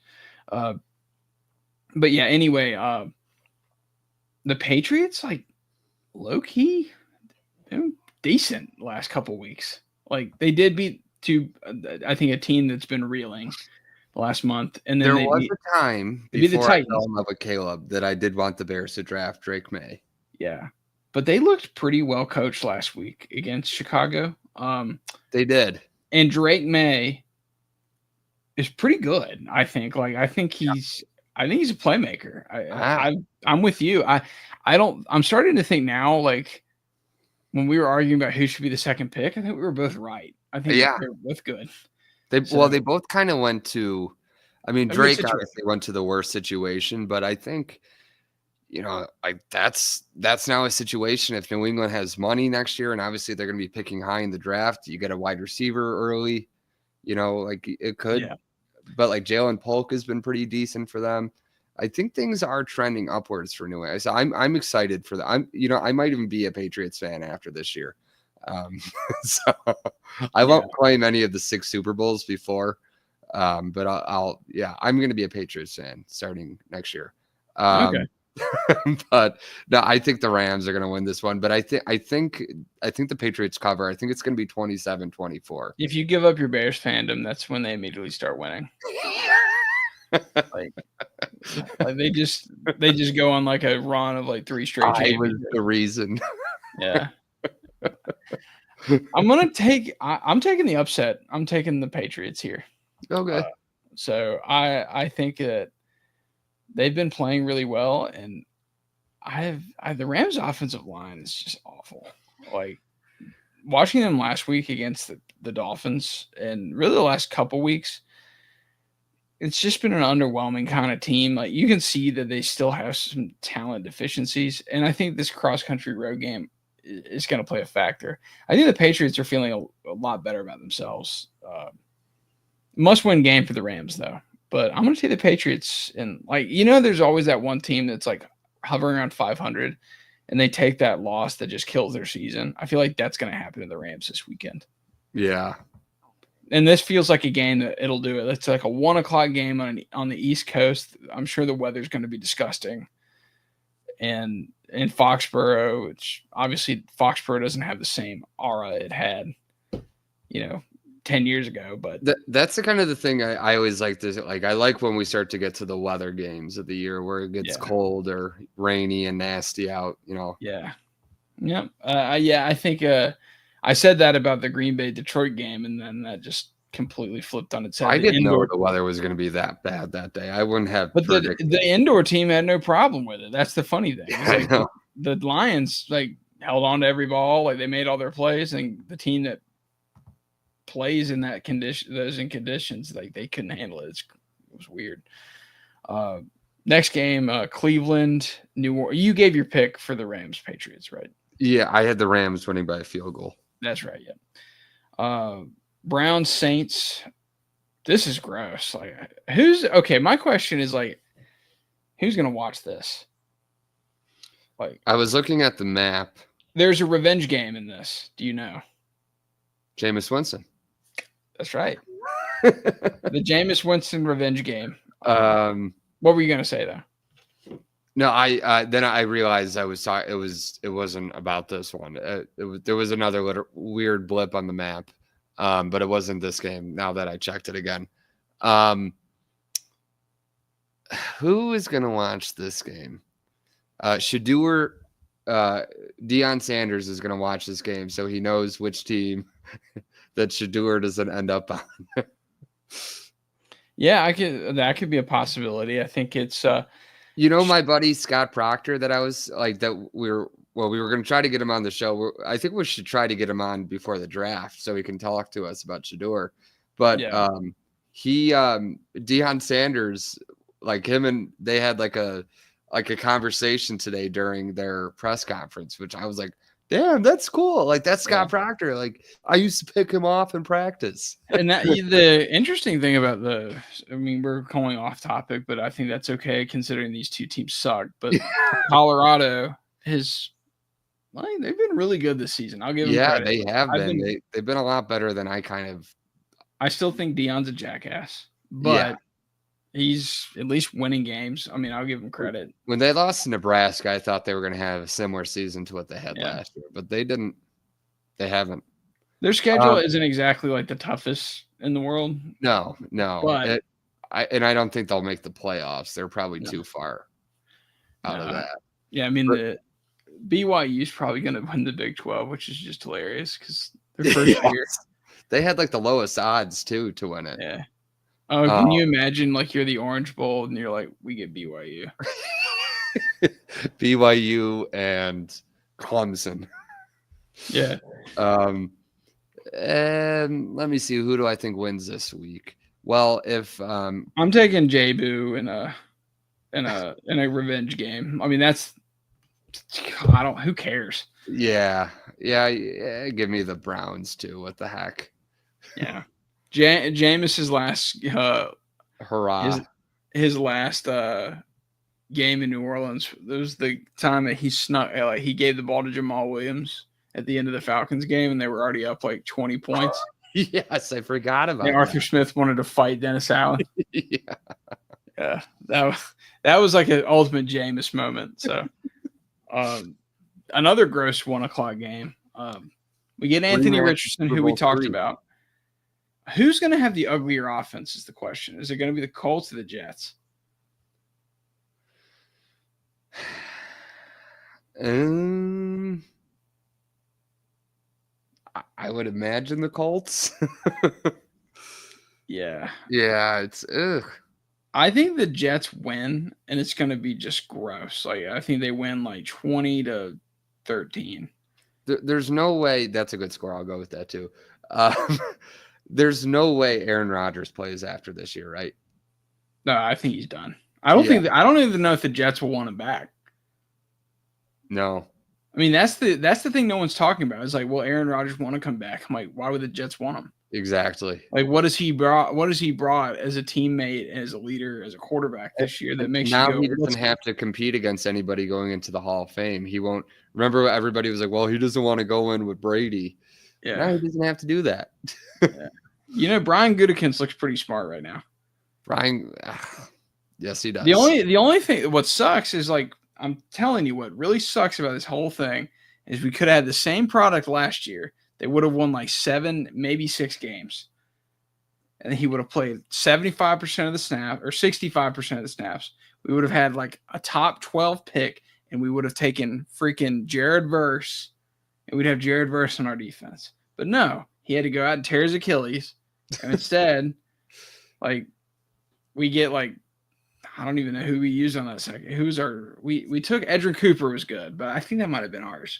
But yeah, anyway, the Patriots, like low key, they were decent last couple weeks. Like they did beat I think a team that's been reeling last month, and then there was a time before I fell in love with Caleb that I did want the Bears to draft Drake May. Yeah, but they looked pretty well coached last week against Chicago. They did, and Drake May is pretty good. I think. Like I think he's a playmaker. I'm with you. I'm starting to think now, like when we were arguing about who should be the second pick, I think we were both right. I think they're both good. They both kind of went to. I mean, Drake obviously went to the worst situation, but I think, like that's now a situation. If New England has money next year, and obviously they're going to be picking high in the draft, you get a wide receiver early. Like it could. Yeah. But like Jalen Polk has been pretty decent for them. I think things are trending upwards for New England. So I'm excited for that. I might even be a Patriots fan after this year. So I won't claim any of the 6 Super Bowls before, but I'm going to be a Patriots fan starting next year. Okay. But no, I think the Rams are going to win this one, but I think the Patriots cover. I think it's going to be 27-24. If you give up your Bears fandom, that's when they immediately start winning. like they just go on like a run of like 3 straight championships. I was the reason. Yeah. I'm taking the upset. I'm taking the Patriots here. Okay. So I think that they've been playing really well, and the Rams' offensive line is just awful. Like watching them last week against the Dolphins, and really the last couple weeks, it's just been an underwhelming kind of team. Like you can see that they still have some talent deficiencies, and I think this cross-country road game is going to play a factor. I think the Patriots are feeling a lot better about themselves. Must-win game for the Rams, though. But I'm going to take the Patriots, and there's always that one team that's like hovering around 500, and they take that loss that just kills their season. I feel like that's going to happen to the Rams this weekend. Yeah. and this feels like a game that it'll do it. It's like a 1 o'clock game on the East Coast. I'm sure the weather's going to be disgusting. And in Foxborough, which obviously Foxborough doesn't have the same aura it had, 10 years ago. But that's the kind of the thing I always like to like. I like when we start to get to the weather games of the year where it gets cold or rainy and nasty out. Yeah. Yep. I think I said that about the Green Bay Detroit game, and then that just completely flipped on its head. I didn't know the weather was going to be that bad that day. I wouldn't have. But the indoor team had no problem with it. That's the funny thing. Like the Lions held on to every ball, like they made all their plays, and the team that plays in that conditions, like they couldn't handle it. It was weird. Next game, Cleveland, New Orleans. You gave your pick for the Rams Patriots, right? Yeah, I had the Rams winning by a field goal. That's right. Yeah. Browns Saints. This is gross. My question is who's gonna watch this? I was looking at the map. There's a revenge game in this. Do you know? Jameis Winston. That's right. The Jameis Winston revenge game. What were you gonna say though? No, then I realized I was talking. It wasn't about this one. There was another weird blip on the map, but it wasn't this game. Now that I checked it again, who is gonna watch this game? Shedeur, Deion Sanders is gonna watch this game, so he knows which team that Shedeur doesn't end up on. Yeah, that could be a possibility. I think it's my buddy Scott Proctor that I was like that we were going to try to get him on the show. I think we should try to get him on before the draft so he can talk to us about Shedeur. But Deion Sanders, like him, and they had like a conversation today during their press conference, which I was like, damn, that's cool. Like that's Scott Proctor. Like I used to pick him off in practice. And the interesting thing about we're going off topic, but I think that's okay considering these two teams suck. But Colorado they've been really good this season. I'll give them credit. They have been. They've been a lot better than I still think Deion's a jackass, but he's at least winning games. I mean, I'll give him credit. When they lost to Nebraska, I thought they were going to have a similar season to what they had last year, but they didn't. They haven't. Their schedule isn't exactly like the toughest in the world. No. But I don't think they'll make the playoffs. They're probably too far out of that. Yeah, I mean, the BYU is probably going to win the Big 12, which is just hilarious because their first year. They had like the lowest odds too to win it. Yeah. Oh, can you imagine you're the Orange Bowl and you're like, we get BYU. BYU and Clemson. Yeah. And let me see, who do I think wins this week? Well, if I'm taking J-Boo in a revenge game. I mean, who cares? Yeah, give me the Browns too. What the heck? Yeah. Jameis's last hurrah. His last game in New Orleans. It was the time that he snuck he gave the ball to Jamal Williams at the end of the Falcons game, and they were already up 20 points. Yes, I forgot about that. Arthur Smith wanted to fight Dennis Allen. Yeah, that was like an ultimate Jameis moment. So another gross 1 o'clock game. We get Anthony Richardson, who we talked about. Who's going to have the uglier offense is the question. Is it going to be the Colts or the Jets? I would imagine the Colts. Yeah. Yeah, it's I think the Jets win, and it's going to be just gross. I think they win 20-13. There's no way that's a good score. I'll go with that too. There's no way Aaron Rodgers plays after this year, right? No, I think he's done. I don't even know if the Jets will want him back. No. I mean, that's the thing no one's talking about. It's will Aaron Rodgers want to come back? I'm like, why would the Jets want him? Exactly. What has he brought? What has he brought as a teammate, as a leader, as a quarterback this year that makes now he doesn't have to compete against anybody going into the Hall of Fame. He won't. Remember, everybody was like, "Well, he doesn't want to go in with Brady." Yeah. Now he doesn't have to do that. Yeah. You know, Brian Gutekunst looks pretty smart right now. Brian, yes, he does. The only thing, what sucks is like, I'm telling you, what really sucks about this whole thing is we could have had the same product last year. They would have won like 7, maybe 6 games. And he would have played 75% of the snap or 65% of the snaps. We would have had like a top 12 pick, and we would have taken freaking Jared Verse, and we'd have Jared Verse on our defense. But no, he had to go out and tear his Achilles. And instead, like, we get like, I don't even know who we used on that second. We took Edrin Cooper was good, but I think that might have been ours.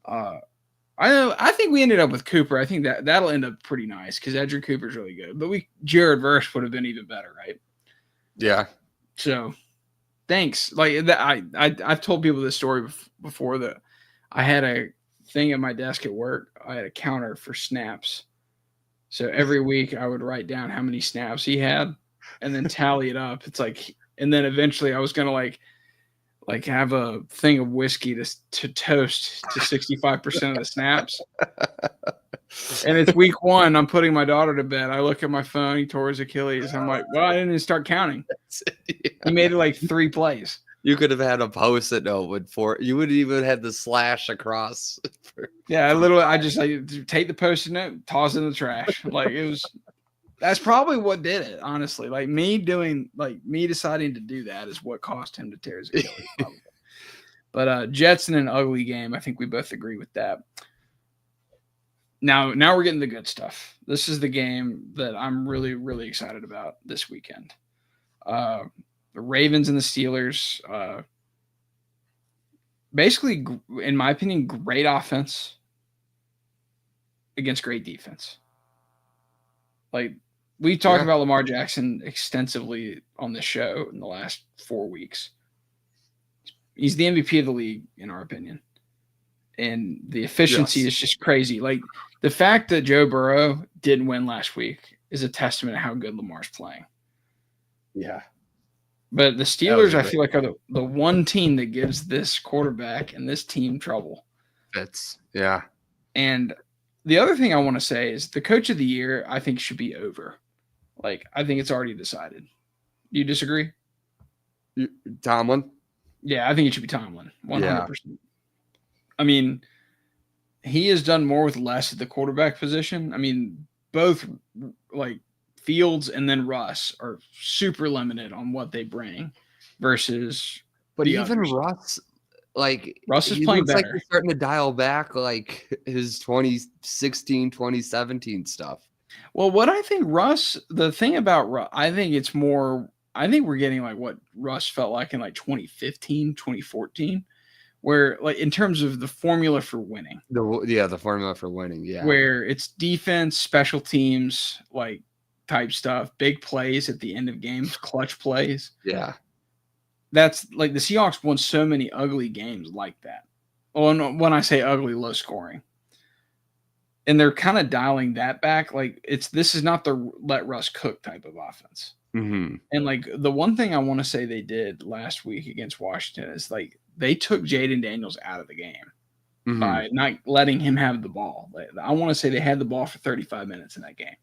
I think we ended up with Cooper. I think that'll end up pretty nice because Edrin Cooper's really good. But Jared Verse would have been even better, right? Yeah. So thanks. Like that, I've told people this story before that I had a thing at my desk at work. I had a counter for snaps. So every week I would write down how many snaps he had and then tally it up. It's like, and then eventually I was gonna like have a thing of whiskey to toast to 65% of the snaps. And it's week 1. I'm putting my daughter to bed. I look at my phone. He tore his Achilles. I'm like, well, I didn't even start counting. Yeah. He made it like 3 plays. You could have had a post-it note with 4. You would have even had the slash across. Yeah, I just like take the post-it note, toss it in the trash. Like it was. That's probably what did it, honestly. Like me deciding to do that is what cost him to tear his Achilles. But Jets in an ugly game. I think we both agree with that. Now we're getting the good stuff. This is the game that I'm really, really excited about this weekend. The Ravens and the Steelers. Basically, in my opinion, great offense against great defense. Like, we talked about Lamar Jackson extensively on this show in the last 4 weeks. He's the MVP of the league, in our opinion. And the efficiency is just crazy. Like, the fact that Joe Burrow didn't win last week is a testament to how good Lamar's playing. Yeah. But the Steelers, I feel like, are the one team that gives this quarterback and this team trouble. Yeah. And the other thing I want to say is the coach of the year, I think, should be over. Like, I think it's already decided. Do you disagree? Tomlin? Yeah, I think it should be Tomlin. 100%. Yeah. I mean, he has done more with less at the quarterback position. I mean, both like Fields and then Russ are super limited on what they bring versus. But even others. Russ is playing better. Like he's starting to dial back like his 2016, 2017 stuff. Well, what I think the thing about Russ, I think we're getting like what Russ felt like in like 2015, 2014, where like in terms of the formula for winning. The formula for winning, yeah. Where it's defense, special teams, like type stuff, big plays at the end of games, clutch plays. Yeah. That's like the Seahawks won so many ugly games like that. Well, when I say ugly, low scoring. And they're kind of dialing that back. Like this is not the let Russ cook type of offense. Mm-hmm. And like the one thing I want to say they did last week against Washington is like they took Jaden Daniels out of the game by not letting him have the ball. I want to say they had the ball for 35 minutes in that game.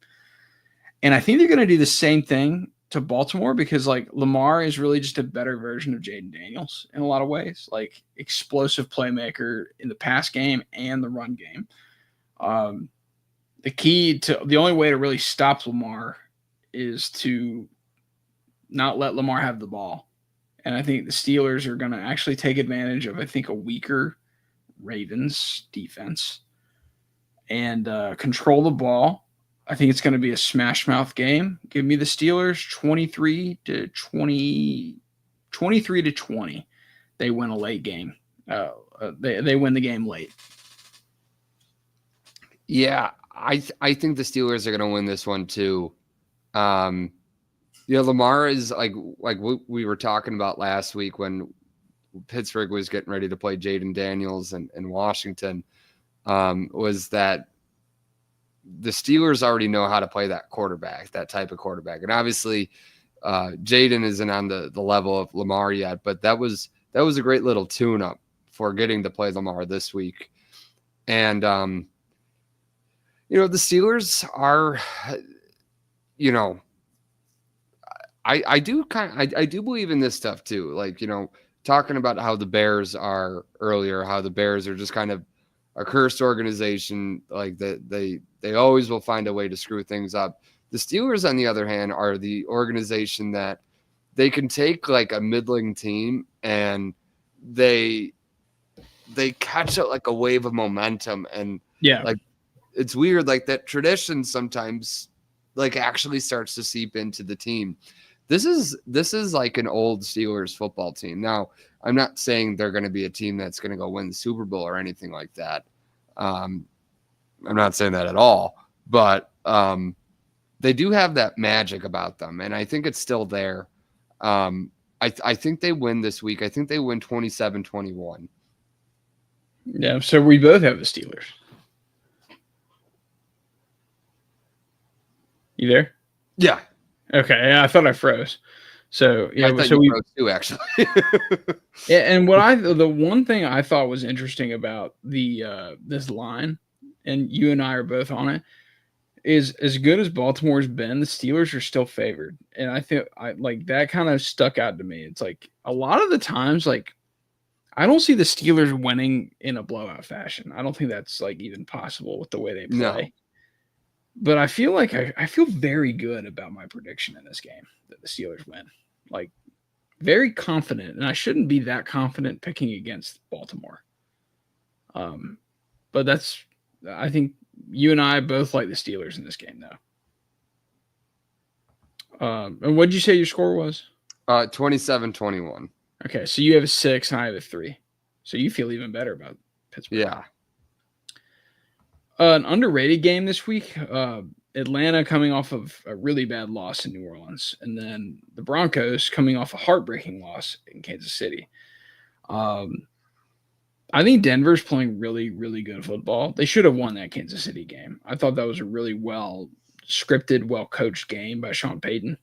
And I think they're going to do the same thing to Baltimore because like Lamar is really just a better version of Jaden Daniels in a lot of ways, like explosive playmaker in the pass game and the run game. The only way to really stop Lamar is to not let Lamar have the ball. And I think the Steelers are going to actually take advantage of, I think, a weaker Ravens defense and control the ball. I think it's going to be a smash mouth game. Give me the Steelers 23-20. They win a late game. They win the game late. Yeah, I think the Steelers are going to win this one too. Lamar is like we were talking about last week when Pittsburgh was getting ready to play Jaden Daniels and Washington, was that the Steelers already know how to play that type of quarterback. And obviously Jaden isn't on the level of Lamar yet, but that was a great little tune-up for getting to play Lamar this week. And the Steelers are, I do I do believe in this stuff too. Like, talking about how the Bears are earlier, how the Bears are just kind of a cursed organization. Like that they always will find a way to screw things up. The Steelers, on the other hand, are the organization that they can take like a middling team and they catch it like a wave of momentum. And like, it's weird, like that tradition sometimes like actually starts to seep into the team. This is like an old Steelers football team. Now, I'm not saying they're going to be a team that's going to go win the Super Bowl or anything like that. I'm not saying that at all, but they do have that magic about them, and I think it's still there. I think they win this week. I think they win 27-21. Yeah, so we both have the Steelers. You there? Yeah. Okay, yeah, I thought I froze. So yeah, I thought you froze too, actually. Yeah, and the one thing I thought was interesting about the this line, and you and I are both on it, is as good as Baltimore's been, the Steelers are still favored, and I think like that kind of stuck out to me. It's like a lot of the times, like I don't see the Steelers winning in a blowout fashion. I don't think that's like even possible with the way they play. No. But I feel like I feel very good about my prediction in this game that the Steelers win. Like very confident, and I shouldn't be that confident picking against Baltimore. But I think you and I both like the Steelers in this game, though. And what did you say your score was? 27-21. Okay, so you have a 6 and I have a 3. So you feel even better about Pittsburgh. Yeah. An underrated game this week. Atlanta coming off of a really bad loss in New Orleans, and then the Broncos coming off a heartbreaking loss in Kansas City. I think Denver's playing really, really good football. They should have won that Kansas City game. I thought that was a really well scripted, well coached game by Sean Payton.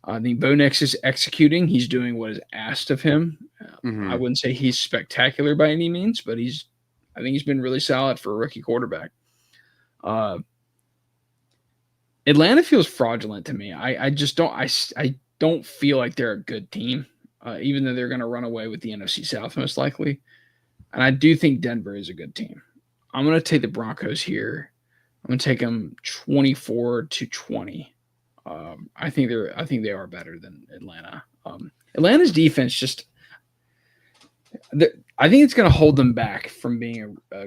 I think Bo Nix is executing. He's doing what is asked of him. I wouldn't say he's spectacular by any means, but I think he's been really solid for a rookie quarterback. Atlanta feels fraudulent to me. I just don't. I don't feel like they're a good team, even though they're going to run away with the NFC South most likely. And I do think Denver is a good team. I'm going to take the Broncos here. I'm going to take them 24-20. I think they are better than Atlanta. Atlanta's defense just. I think it's going to hold them back from being a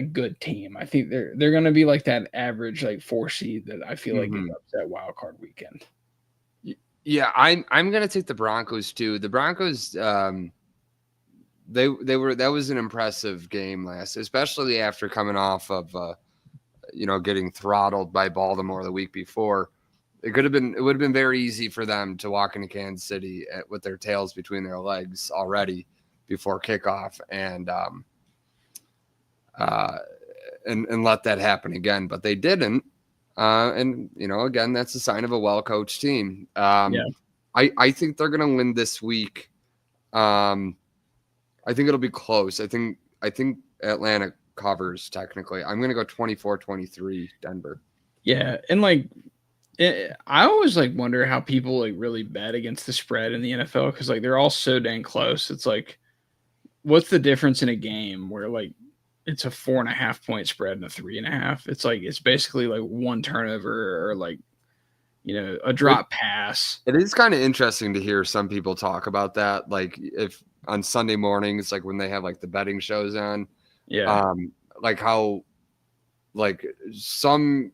good team. I think they're going to be like that average like 4 seed that I feel like is upset wild card weekend. Yeah, I'm going to take the Broncos too. The Broncos, that was an impressive game last, especially after coming off of getting throttled by Baltimore the week before. It would have been very easy for them to walk into Kansas City with their tails between their legs already before kickoff and let that happen again, but they didn't. And again, that's a sign of a well-coached team. I think they're going to win this week. I think it'll be close. I think Atlanta covers technically. I'm going to go 24-23 Denver. Yeah, and I always wonder how people really bet against the spread in the NFL because they're all so dang close. It's like, what's the difference in a game where it's a 4.5 point spread and a 3.5? It's it's basically one turnover or a drop pass. It is kind of interesting to hear some people talk about that. Like if on Sunday mornings, when they have the betting shows on, how some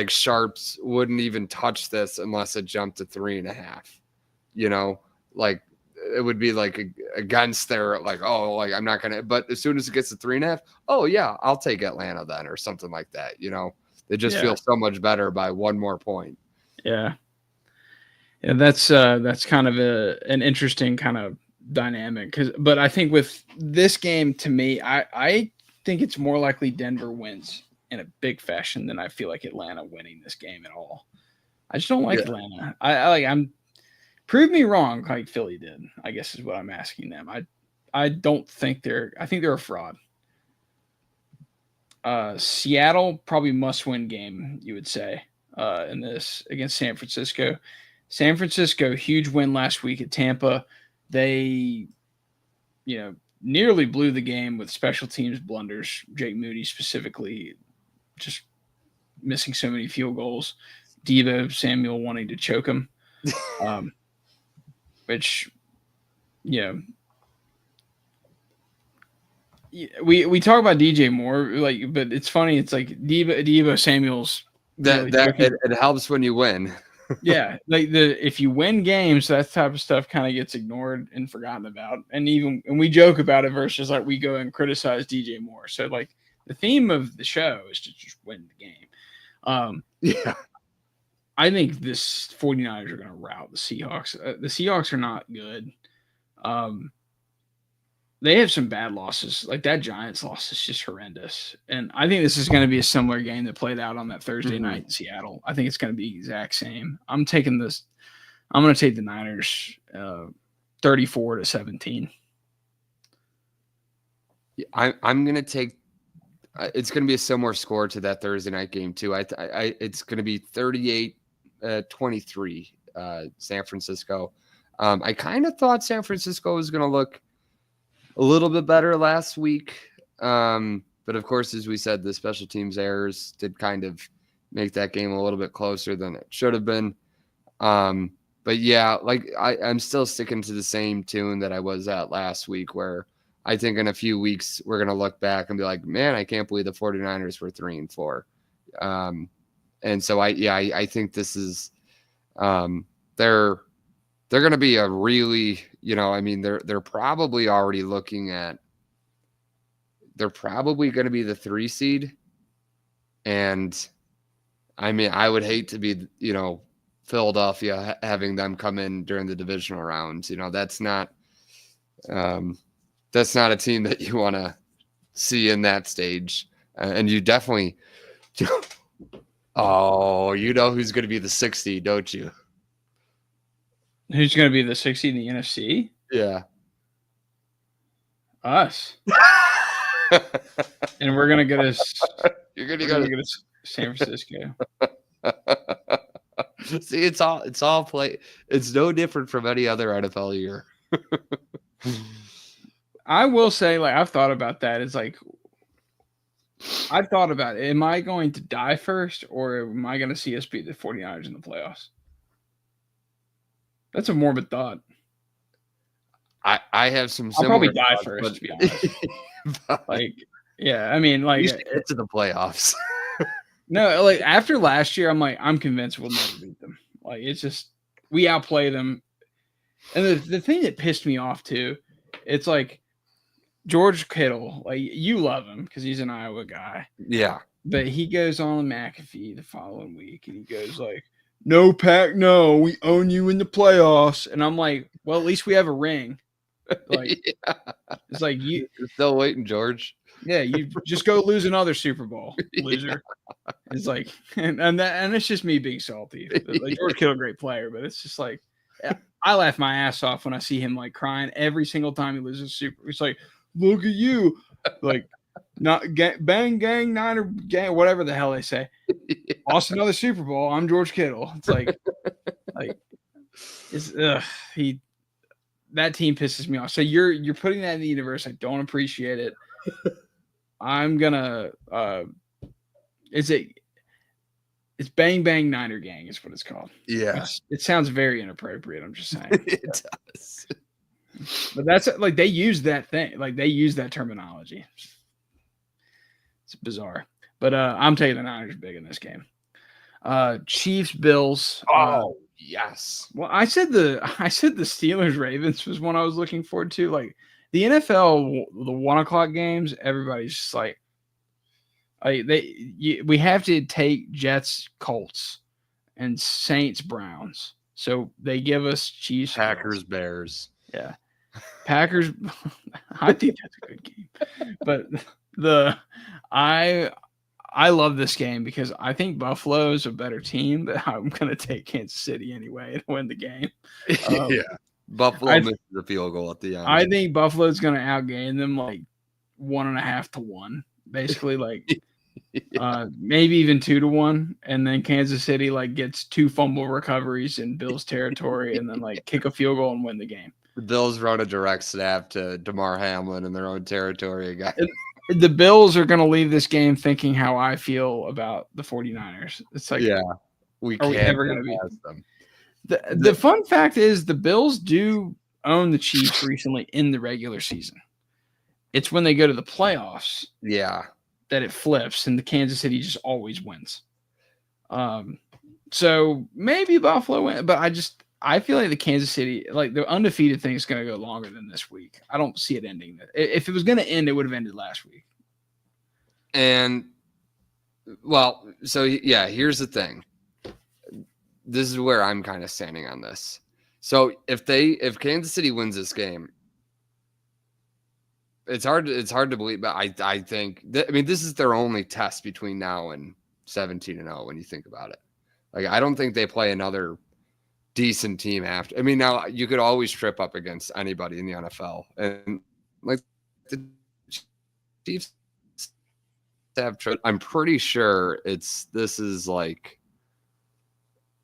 sharps wouldn't even touch this unless it jumped to 3.5. It would be against their I'm not gonna. But as soon as it gets to 3.5, oh yeah, I'll take Atlanta then or something like that. They just feel so much better by one more point. Yeah, that's kind of an interesting kind of dynamic. But I think with this game, to me, I think it's more likely Denver wins in a big fashion than I feel like Atlanta winning this game at all. I just don't like Atlanta. I'm prove me wrong like Philly did, I guess is what I'm asking them. I don't think I think they're a fraud. Seattle, probably must-win game, you would say, in this against San Francisco. San Francisco, huge win last week at Tampa. They, nearly blew the game with special teams blunders. Jake Moody specifically just missing so many field goals. Deebo Samuel wanting to choke him, which, we talk about DJ Moore, but it's funny. It's like Deebo Samuel's. It helps when you win. Yeah, if you win games, that type of stuff kind of gets ignored and forgotten about, and we joke about it versus like we go and criticize DJ Moore. So like the theme of the show is to just win the game. Yeah, I think this 49ers are going to rout the Seahawks. The Seahawks are not good. They have some bad losses. Like that Giants loss is just horrendous. And I think this is going to be a similar game that played out on that Thursday night in Seattle. I think it's going to be the exact same. I'm going to take the Niners 34-17. I'm going to take it's going to be a similar score to that Thursday night game too. It's going to be 38-23 San Francisco. I kind of thought San Francisco was going to look a little bit better last week. But of course, as we said, the special teams errors did kind of make that game a little bit closer than it should have been. But yeah, like I'm still sticking to the same tune that I was at last week, where I think in a few weeks we're going to look back and be like, man, I can't believe the 49ers were 3-4. And so I think this is they're going to be a really, they're probably already looking at, they're probably going to be the 3 seed. And I mean, I would hate to be, Philadelphia having them come in during the divisional rounds. That's not a team that you want to see in that stage. And you definitely, who's going to be the 6th seed, don't you? Who's going to be the 6th seed in the NFC? Yeah. Us. And we're going to get us. You're going to get us San Francisco. See, it's all play. It's no different from any other NFL year. I will say, I've thought about that. It's I've thought about it. Am I going to die first, or am I going to see us beat the 49ers in the playoffs? That's a morbid thought. I have some similar. I'll probably die thoughts, first, to be honest. I mean, you should get to the playoffs. No, after last year, I'm convinced we'll never beat them. It's just we outplay them. And the thing that pissed me off too, it's George Kittle, you love him because he's an Iowa guy. Yeah. But he goes on McAfee the following week and he goes no, Pac, no, we own you in the playoffs. And I'm like, well, at least we have a ring. Yeah. It's you're still waiting, George. Yeah, you just go lose another Super Bowl, loser. Yeah. It's and it's just me being salty. George Kittle, great player, but it's just I laugh my ass off when I see him crying every single time he loses Super. It's look at you, not bang gang Niner gang, whatever the hell they say. Yeah. Lost another Super Bowl. I'm George Kittle. It's that team pisses me off. So you're putting that in the universe. I don't appreciate it. I'm gonna it's Bang Bang Niner Gang is what it's called. Yeah. It sounds very inappropriate. I'm just saying. It does. But that's they use that thing. They use that terminology. It's bizarre. But I'm taking the Niners big in this game. Chiefs, Bills. Oh, yes. Well, I said the Steelers Ravens was one I was looking forward to. The NFL, the 1:00 games, everybody's just we have to take Jets, Colts, and Saints, Browns. So they give us Chiefs, Packers, Bears. Yeah, Packers. I think that's a good game, but I love this game because I think Buffalo is a better team, but I'm going to take Kansas City anyway to win the game. Yeah. Buffalo misses the field goal at the end. I think Buffalo's going to outgain them 1.5 to 1. Basically, Maybe even 2-1, and then Kansas City like gets 2 fumble recoveries in Bills territory, and then like kick a field goal and win the game. The Bills run a direct snap to DeMar Hamlin in their own territory again. The Bills are going to leave this game thinking how I feel about the 49ers. It's like, we can't ever going to be them. The fun fact is the Bills do own the Chiefs recently in the regular season. It's when they go to the playoffs that it flips, and the Kansas City just always wins. So maybe Buffalo win, but I feel like the Kansas City, like the undefeated thing, is going to go longer than this week. I don't see it ending. If it was going to end, it would have ended last week. And, well, so yeah, here's the thing. This is where I'm kind of standing on this. So if Kansas City wins this game, it's hard to believe, but I think this is their only test between now and 17-0 when you think about it. Like, I don't think they play another decent team after. I mean, now you could always trip up against anybody in the NFL, and like the Chiefs have. I'm pretty sure this is like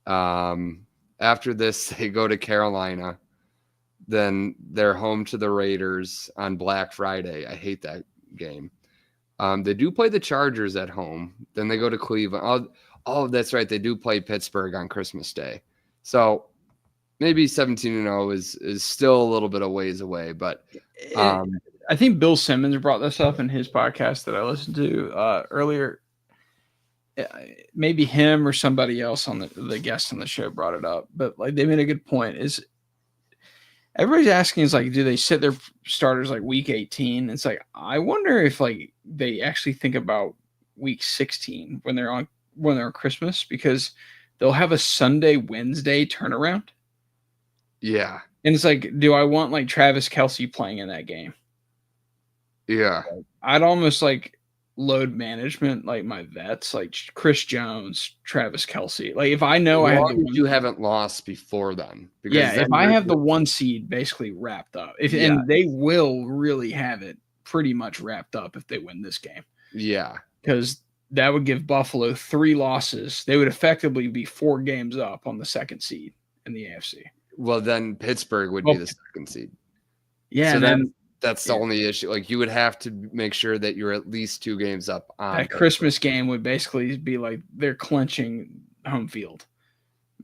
after this they go to Carolina, then they're home to the Raiders on Black Friday. I hate that game. They do play the Chargers at home. Then they go to Cleveland. Oh, that's right. They do play Pittsburgh on Christmas Day. So maybe 17-0 is still a little bit of ways away, but I think Bill Simmons brought this up in his podcast that I listened to earlier. Maybe him or somebody else on the guest on the show brought it up, but like they made a good point. Is everybody's asking is like, do they sit their starters like week 18? It's like, I wonder if like they actually think about week 16 when they're on Christmas, because they'll have a Sunday, Wednesday turnaround. Yeah. And it's like, do I want like Travis Kelce playing in that game? Yeah. I'd almost like load management, like my vets, like Chris Jones, Travis Kelce. Like if I know I have you haven't lost before then. If I have the 1 seed basically wrapped up, and they will really have it pretty much wrapped up if they win this game. Yeah. Because that would give Buffalo 3 losses. They would effectively be 4 games up on the 2nd seed in the AFC. Well, then Pittsburgh would be the 2nd seed. Yeah, so then that's the only issue. Like, you would have to make sure that you're at least 2 games up on that Christmas game would basically be like they're clinching home field.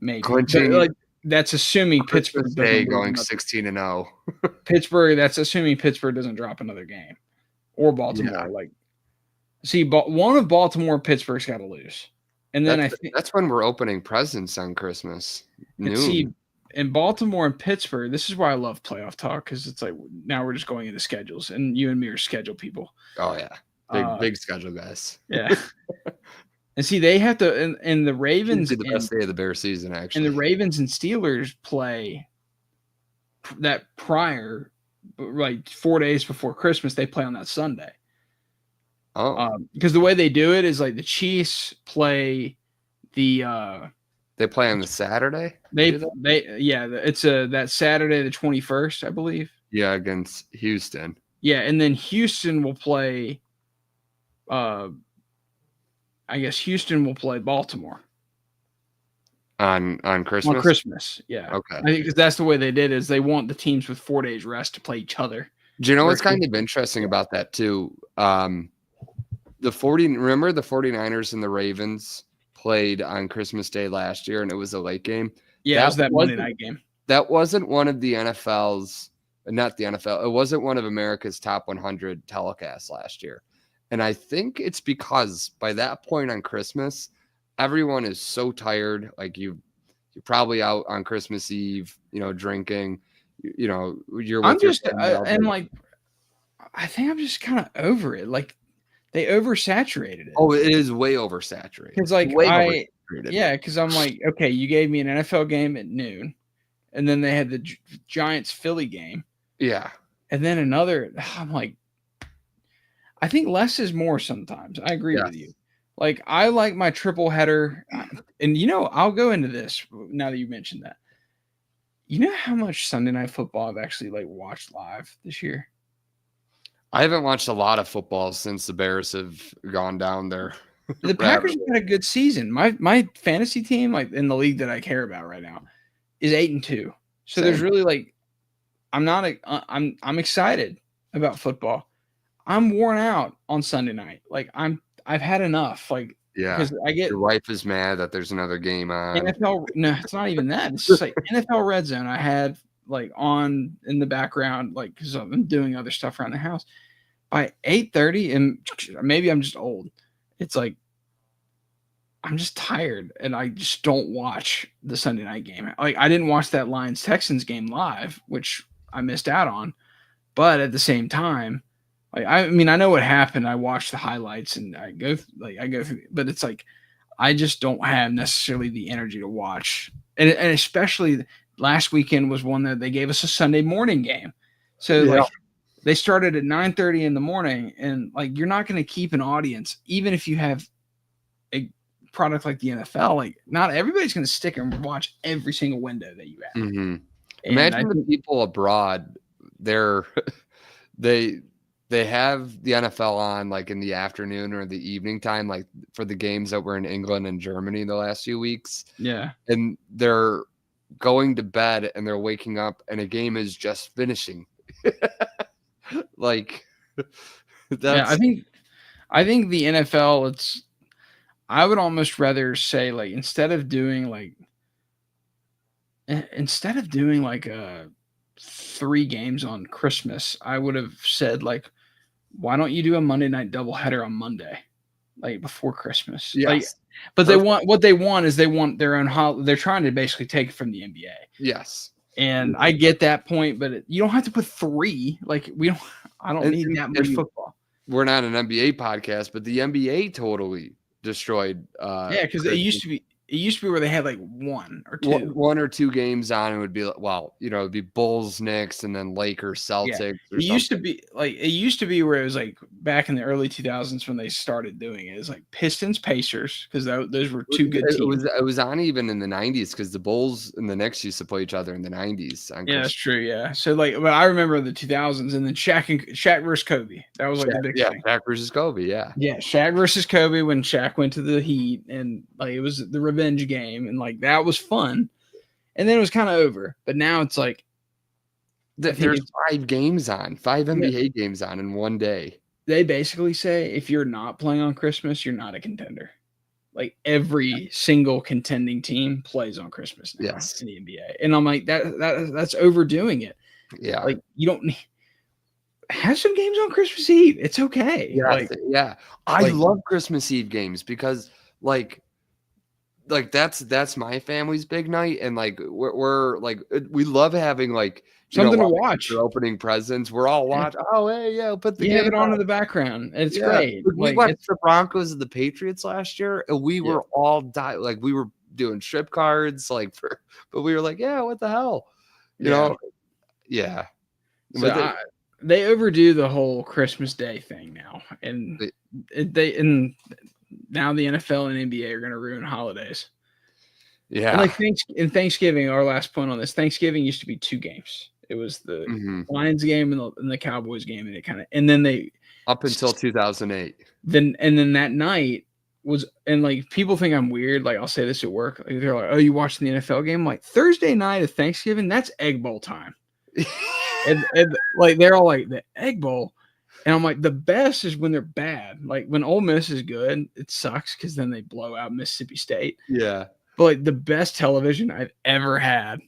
Maybe clinching, like that's assuming Pittsburgh Day going 16-0. Pittsburgh. That's assuming Pittsburgh doesn't drop another game, or Baltimore. Yeah. Like, see, one of Baltimore, Pittsburgh's got to lose, and then I think that's when we're opening presents on Christmas. See, in Baltimore and Pittsburgh, this is why I love playoff talk, because it's like now we're just going into schedules, and you and me are schedule people. Oh yeah, big schedule guys. Yeah. And see, they have to, and the Ravens, the best day of the Bear season, actually. And the Ravens and Steelers play that prior, like 4 days before Christmas, they play on that Sunday. Oh, because the way they do it is like the Chiefs play the. They play on the Saturday. It's that Saturday the 21st, I believe. Yeah, against Houston. Yeah, and then Houston will play. I guess Houston will play Baltimore on Christmas. On Christmas, yeah. Okay. I think because that's the way they did is they want the teams with 4 days rest to play each other. Do you know what's kind of interesting about that too? Remember the 49ers and the Ravens played on Christmas Day last year, and it was a late game. Yeah, it was that Monday night game. That wasn't one of the NFL's, not the NFL. It wasn't one of America's top 100 telecasts last year. And I think it's because by that point on Christmas, everyone is so tired. Like you're probably out on Christmas Eve, drinking, you're with I'm just, and like, I think I'm just kind of over it. Like they oversaturated it. Oh, it is way oversaturated. Because like because I'm like, okay, you gave me an NFL game at noon, and then they had the Giants Philly game. Yeah. And then another, I'm like, I think less is more sometimes. I agree with you. Like, I like my triple header. And, I'll go into this now that you mentioned that. You know how much Sunday Night Football I've actually, watched live this year? I haven't watched a lot of football since the Bears have gone down their The Packers have had a good season. My fantasy team, like in the league that I care about right now, is 8-2. So there's really like, I'm excited about football. I'm worn out on Sunday night. Like I've had enough. Like because I get your wife is mad that there's another game on. NFL. No, it's not even that. It's just like NFL Red Zone. I had like on in the background, like because I'm doing other stuff around the house. By 8:30, and maybe I'm just old. It's like I'm just tired, and I just don't watch the Sunday night game. Like I didn't watch that Lions Texans game live, which I missed out on. But at the same time, like I mean, I know what happened. I watched the highlights, and I go through. But it's like I just don't have necessarily the energy to watch, and especially last weekend was one that they gave us a Sunday morning game. So like they started at 9:30 in the morning, and like you're not going to keep an audience, even if you have a product like the NFL. Like not everybody's going to stick and watch every single window that you have. Mm-hmm. Imagine the people abroad. They have the NFL on like in the afternoon or the evening time, like for the games that were in England and Germany the last few weeks. Yeah. And they're going to bed and they're waking up and a game is just finishing. Like that's I think the NFL, I would almost rather say like instead of doing like 3 games on Christmas, I would have said like, why don't you do a Monday night doubleheader on Monday, like before Christmas? Yes. Like, but they want their own they're trying to basically take it from the NBA. Yes. And I get that point, but you don't have to put 3. Like I don't need that much football. We're not an NBA podcast, but the NBA totally destroyed. Because it used to be where they had like 1 or 2 games on. It would be it'd be Bulls, Knicks, and then Lakers, Celtics. It used to be where it was like back in the early 2000s when they started doing it. It's like Pistons, Pacers, because those were 2 good teams. It was on even in the 90s because the Bulls and the Knicks used to play each other in the 90s. Yeah, that's true. Yeah, so like, but I remember the 2000s, and then Shaq versus Kobe. That was like the big thing. Shaq versus Kobe. Yeah, Shaq versus Kobe when Shaq went to the Heat, and like it was the revenge game, and like that was fun. And then it was kind of over, but now it's like there's 5 games on, 5 NBA games on in one day. They basically say if you're not playing on Christmas, you're not a contender. Like every single contending team plays on Christmas now in the NBA, and I'm like that's overdoing it. Yeah, like you don't have some games on Christmas Eve. It's okay. I love Christmas Eve games because like that's my family's big night, and like we're like we love having like something to watch. Opening presents. We're all watching. Oh, hey, put the game on in the background. It's great. We watched the Broncos and the Patriots last year, and we were all like we were doing strip cards, but we were like, what the hell, you know? Yeah. So they overdo the whole Christmas Day thing now, and now the NFL and NBA are going to ruin holidays. Yeah. And like Thanksgiving, our last point on this, Thanksgiving used to be 2 games. It was the Lions game and the Cowboys game, and then they up until 2008. Then that night was, and like people think I'm weird. Like I'll say this at work. Like, they're like, "Oh, you watching the NFL game?" I'm like, Thursday night of Thanksgiving, that's Egg Bowl time. and like they're all like the Egg Bowl, and I'm like, the best is when they're bad. Like when Ole Miss is good, it sucks because then they blow out Mississippi State. Yeah, but like the best television I've ever had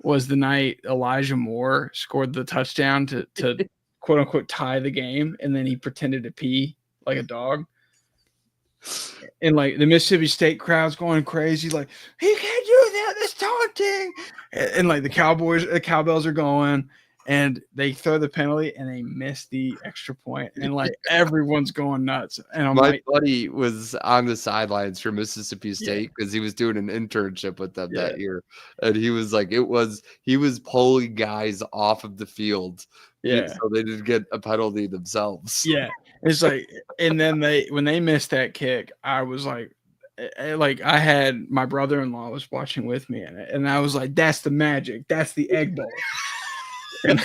was the night Elijah Moore scored the touchdown to quote unquote tie the game, and then he pretended to pee like a dog. And like the Mississippi State crowd's going crazy, like he can't do that, that's taunting. And like the cowbells are going, and they throw the penalty and they miss the extra point, and like everyone's going nuts. And my buddy was on the sidelines for Mississippi State because he was doing an internship with them that year, and he was like, he was pulling guys off of the field, so they didn't get a penalty themselves. Yeah, it's like, and then when they missed that kick, I was like I had my brother-in-law was watching with me, and I was like, that's the magic, that's the Egg Bowl. And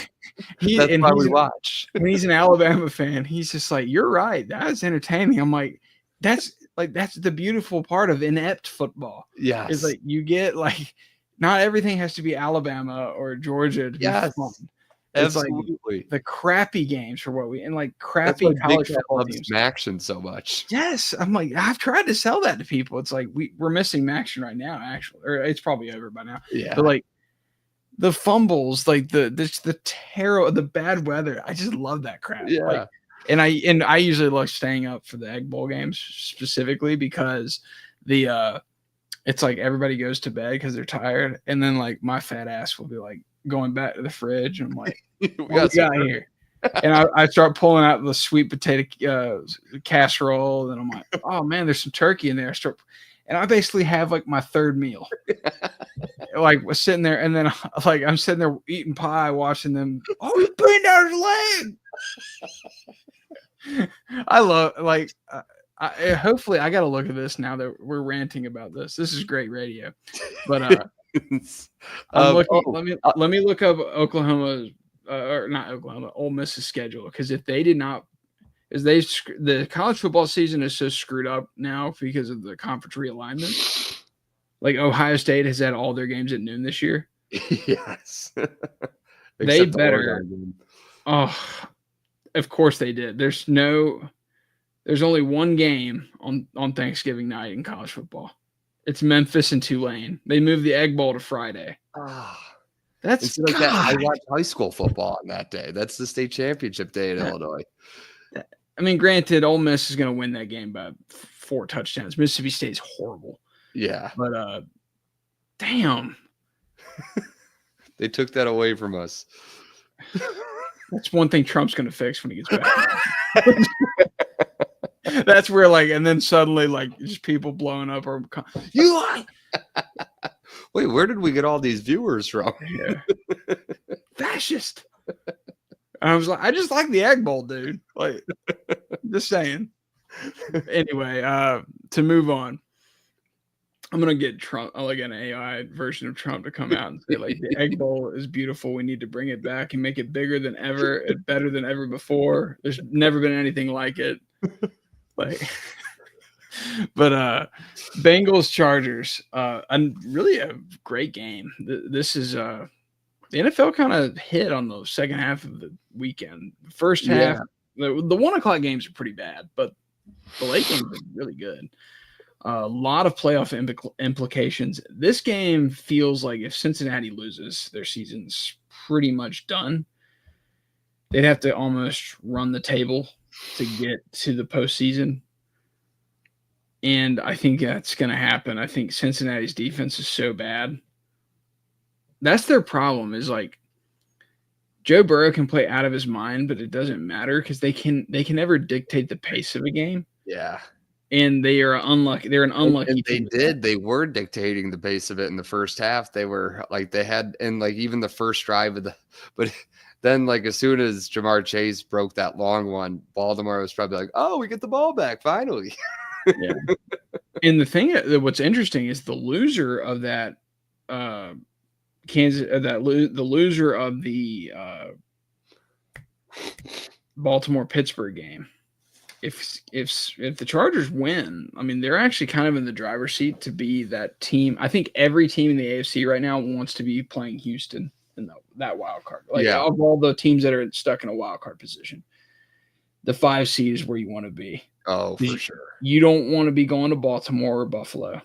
that's why we watch. When he's an Alabama fan, he's just like, you're right, that's entertaining. I'm like, that's Like that's the beautiful part of inept football. Yes. Is like you get like not everything has to be Alabama or Georgia to be fun. It's absolutely. Like the crappy games for what we and like crappy college football teams. Maction so much. Yes, I'm like I've tried to sell that to people. It's like we're missing Maction right now, actually, or it's probably over by now. Yeah, but like the fumbles, like the terror, the bad weather. I just love that crap. Yeah, like, and I usually like staying up for the Egg Bowl games specifically because it's like everybody goes to bed because they're tired, and then like my fat ass will be like going back to the fridge, and I'm like, what we got here? And I start pulling out the sweet potato casserole, and I'm like, oh man, there's some turkey in there. And I basically have like my third meal, like was sitting there, and then like I'm sitting there eating pie, watching them. Oh, he's putting down his leg. I love like. Hopefully, I got to look at this now that we're ranting about this. This is great radio, but I'm looking. Let me look up Oklahoma's or not Oklahoma, Ole Miss's schedule, because if they did not, the college football season is so screwed up now because of the conference realignment. Like Ohio State has had all their games at noon this year. Yes, they better. Oh, of course they did. There's only one game on Thanksgiving night in college football. It's Memphis and Tulane. They moved the Egg Bowl to Friday. That's like that. I watched high school football on that day. That's the state championship day in Illinois. I mean, granted, Ole Miss is going to win that game by 4 touchdowns. Mississippi State's horrible. Yeah. But damn. They took that away from us. That's one thing Trump's going to fix when he gets back. That's where like, and then suddenly like just people blowing up or you lie. Wait, where did we get all these viewers from? Yeah. Fascist. And I was like, I just like the Egg Bowl, dude. Like, just saying. Anyway, to move on, I'm gonna get Trump, like an AI version of Trump, to come out and say like the Egg Bowl is beautiful. We need to bring it back and make it bigger than ever, and better than ever before. There's never been anything like it. Like, but Bengals Chargers, and really a great game. This is the NFL kind of hit on the second half of the weekend. First half, the 1 o'clock games are pretty bad, but the late games are really good. A lot of playoff implications. This game feels like if Cincinnati loses, their season's pretty much done. They'd have to almost run the table to get to the postseason. And I think that's going to happen. I think Cincinnati's defense is so bad. That's their problem, is like Joe Burrow can play out of his mind, but it doesn't matter because they can never dictate the pace of a game. Yeah. And they are unlucky. They're an unlucky team. They were dictating the pace of it in the first half. They were like, they had, and like even the first drive of but then like as soon as Jamar Chase broke that long one, Baltimore was probably like, oh, we get the ball back finally. Yeah. And the thing that what's interesting is the loser of that the loser of the Baltimore-Pittsburgh game. If the Chargers win, I mean, they're actually kind of in the driver's seat to be that team. I think every team in the AFC right now wants to be playing Houston in that wild card. Like of all the teams that are stuck in a wild card position, the 5 seed is where you want to be. Oh, for sure. You don't want to be going to Baltimore or Buffalo,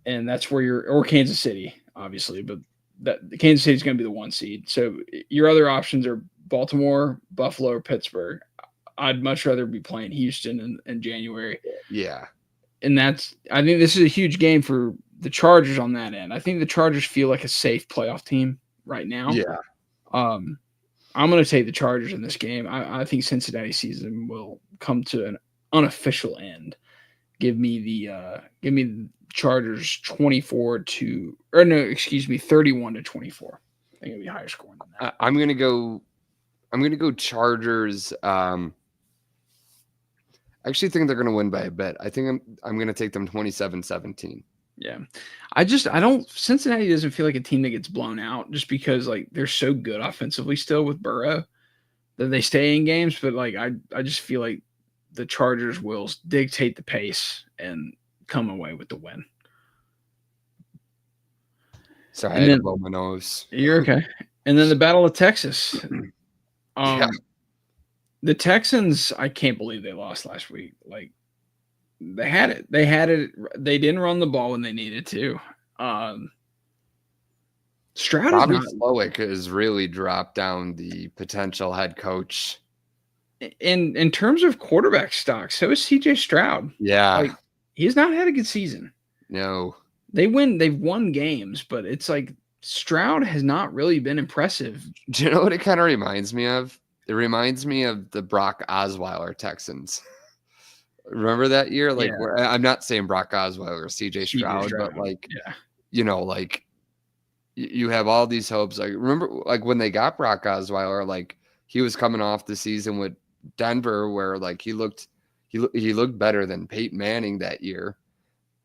and that's where or Kansas City, obviously. But Kansas City is going to be the 1 seed. So your other options are Baltimore, Buffalo, or Pittsburgh. I'd much rather be playing Houston in January. Yeah. And I think this is a huge game for the Chargers on that end. I think the Chargers feel like a safe playoff team right now. Yeah. I'm going to take the Chargers in this game. I think Cincinnati season will come to an unofficial end. Give me the Chargers 31-24. I think it'll be higher scoring than that. I'm going to go Chargers. I actually think they're going to win by a bit. I think I'm going to take them 27-17. Yeah. Cincinnati doesn't feel like a team that gets blown out just because like they're so good offensively still with Burrow that they stay in games. But like, I just feel like the Chargers will dictate the pace and come away with the win. So I had to blow my nose. You're okay. And then the Battle of Texas. The Texans, I can't believe they lost last week. Like, they had it. They didn't run the ball when they needed to. Stroud Bobby Slowick has really dropped down the potential head coach. In terms of quarterback stock, so is CJ Stroud. Yeah. Like, he's not had a good season. No. They've won games, but it's like Stroud has not really been impressive. Do you know what it kind of reminds me of? It reminds me of the Brock Osweiler Texans. Remember that year? Like, where, I'm not saying Brock Osweiler or CJ Stroud, but like, you know, like you have all these hopes. Like, remember, like when they got Brock Osweiler, like he was coming off the season with Denver, where like he looked better than Peyton Manning that year.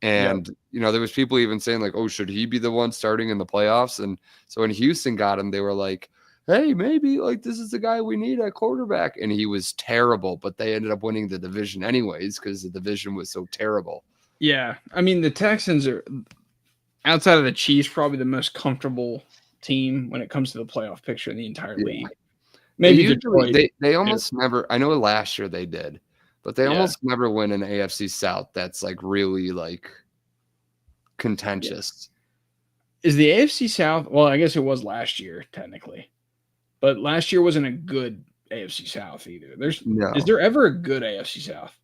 And, you know, there was people even saying like, oh, should he be the one starting in the playoffs? And so when Houston got him, they were like, hey, maybe like this is the guy we need at quarterback. And he was terrible, but they ended up winning the division anyways because the division was so terrible. Yeah. I mean, the Texans are, outside of the Chiefs, probably the most comfortable team when it comes to the playoff picture in the entire league. Maybe Detroit. They almost never, I know last year they did, but they almost never win an AFC South that's like really like contentious. Is the AFC South, well, I guess it was last year technically, but last year wasn't a good AFC South either. Is there ever a good AFC South?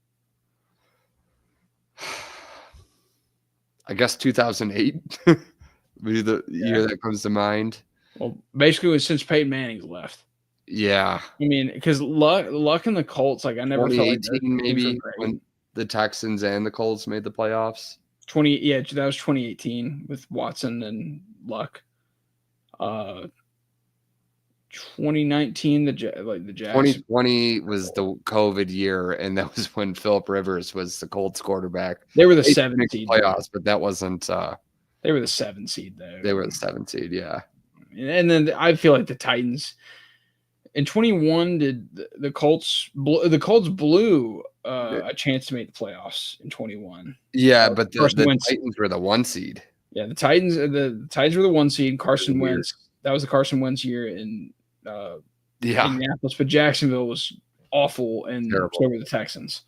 I guess 2008 would be the year that comes to mind. Well, basically it was since Peyton Manning's left. Yeah. I mean, because Luck and the Colts, like I never felt like maybe when the Texans and the Colts made the playoffs. That was 2018 with Watson and Luck. 2019, the Jags. 2020 was the COVID year, and that was when Phillip Rivers was the Colts quarterback. They were the 7 seed playoffs, but that wasn't. They were the 7 seed though. They were the 7 seed, yeah. And then I feel like the Titans. In 21, did the Colts blew a chance to make the playoffs in 21. Yeah, but the Titans were the 1 seed. Yeah, the Titans were the 1 seed. Carson Wentz, that was the Carson Wentz year in Indianapolis, but Jacksonville was awful, and so were the Texans.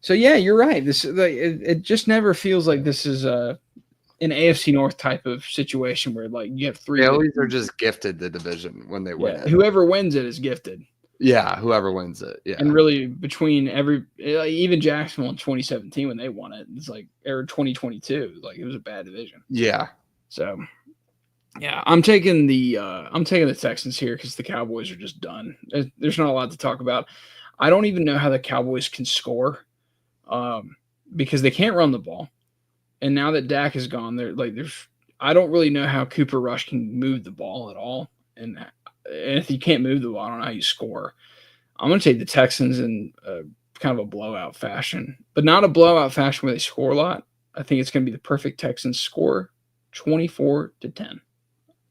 So yeah, you're right. This it just never feels like this is an AFC North type of situation where like you have 3. They always are just gifted the division when they win it. Whoever wins it is gifted. Yeah, whoever wins it. Yeah. And really between even Jacksonville in 2017 when they won it, it's like, or 2022, like it was a bad division. Yeah. So yeah, I'm taking the Texans here because the Cowboys are just done. There's not a lot to talk about. I don't even know how the Cowboys can score because they can't run the ball. And now that Dak is gone, I don't really know how Cooper Rush can move the ball at all. And if you can't move the ball, I don't know how you score. I'm going to take the Texans in kind of a blowout fashion, but not a blowout fashion where they score a lot. I think it's going to be the perfect Texans score, 24-10.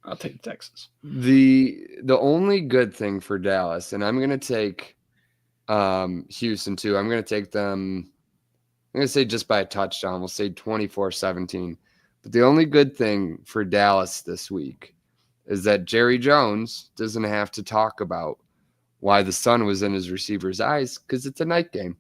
I'll take the Texans. The only good thing for Dallas, and I'm going to take Houston too. I'm going to take them. I'm going to say just by a touchdown. We'll say 24-17. But the only good thing for Dallas this week is that Jerry Jones doesn't have to talk about why the sun was in his receiver's eyes because it's a night game.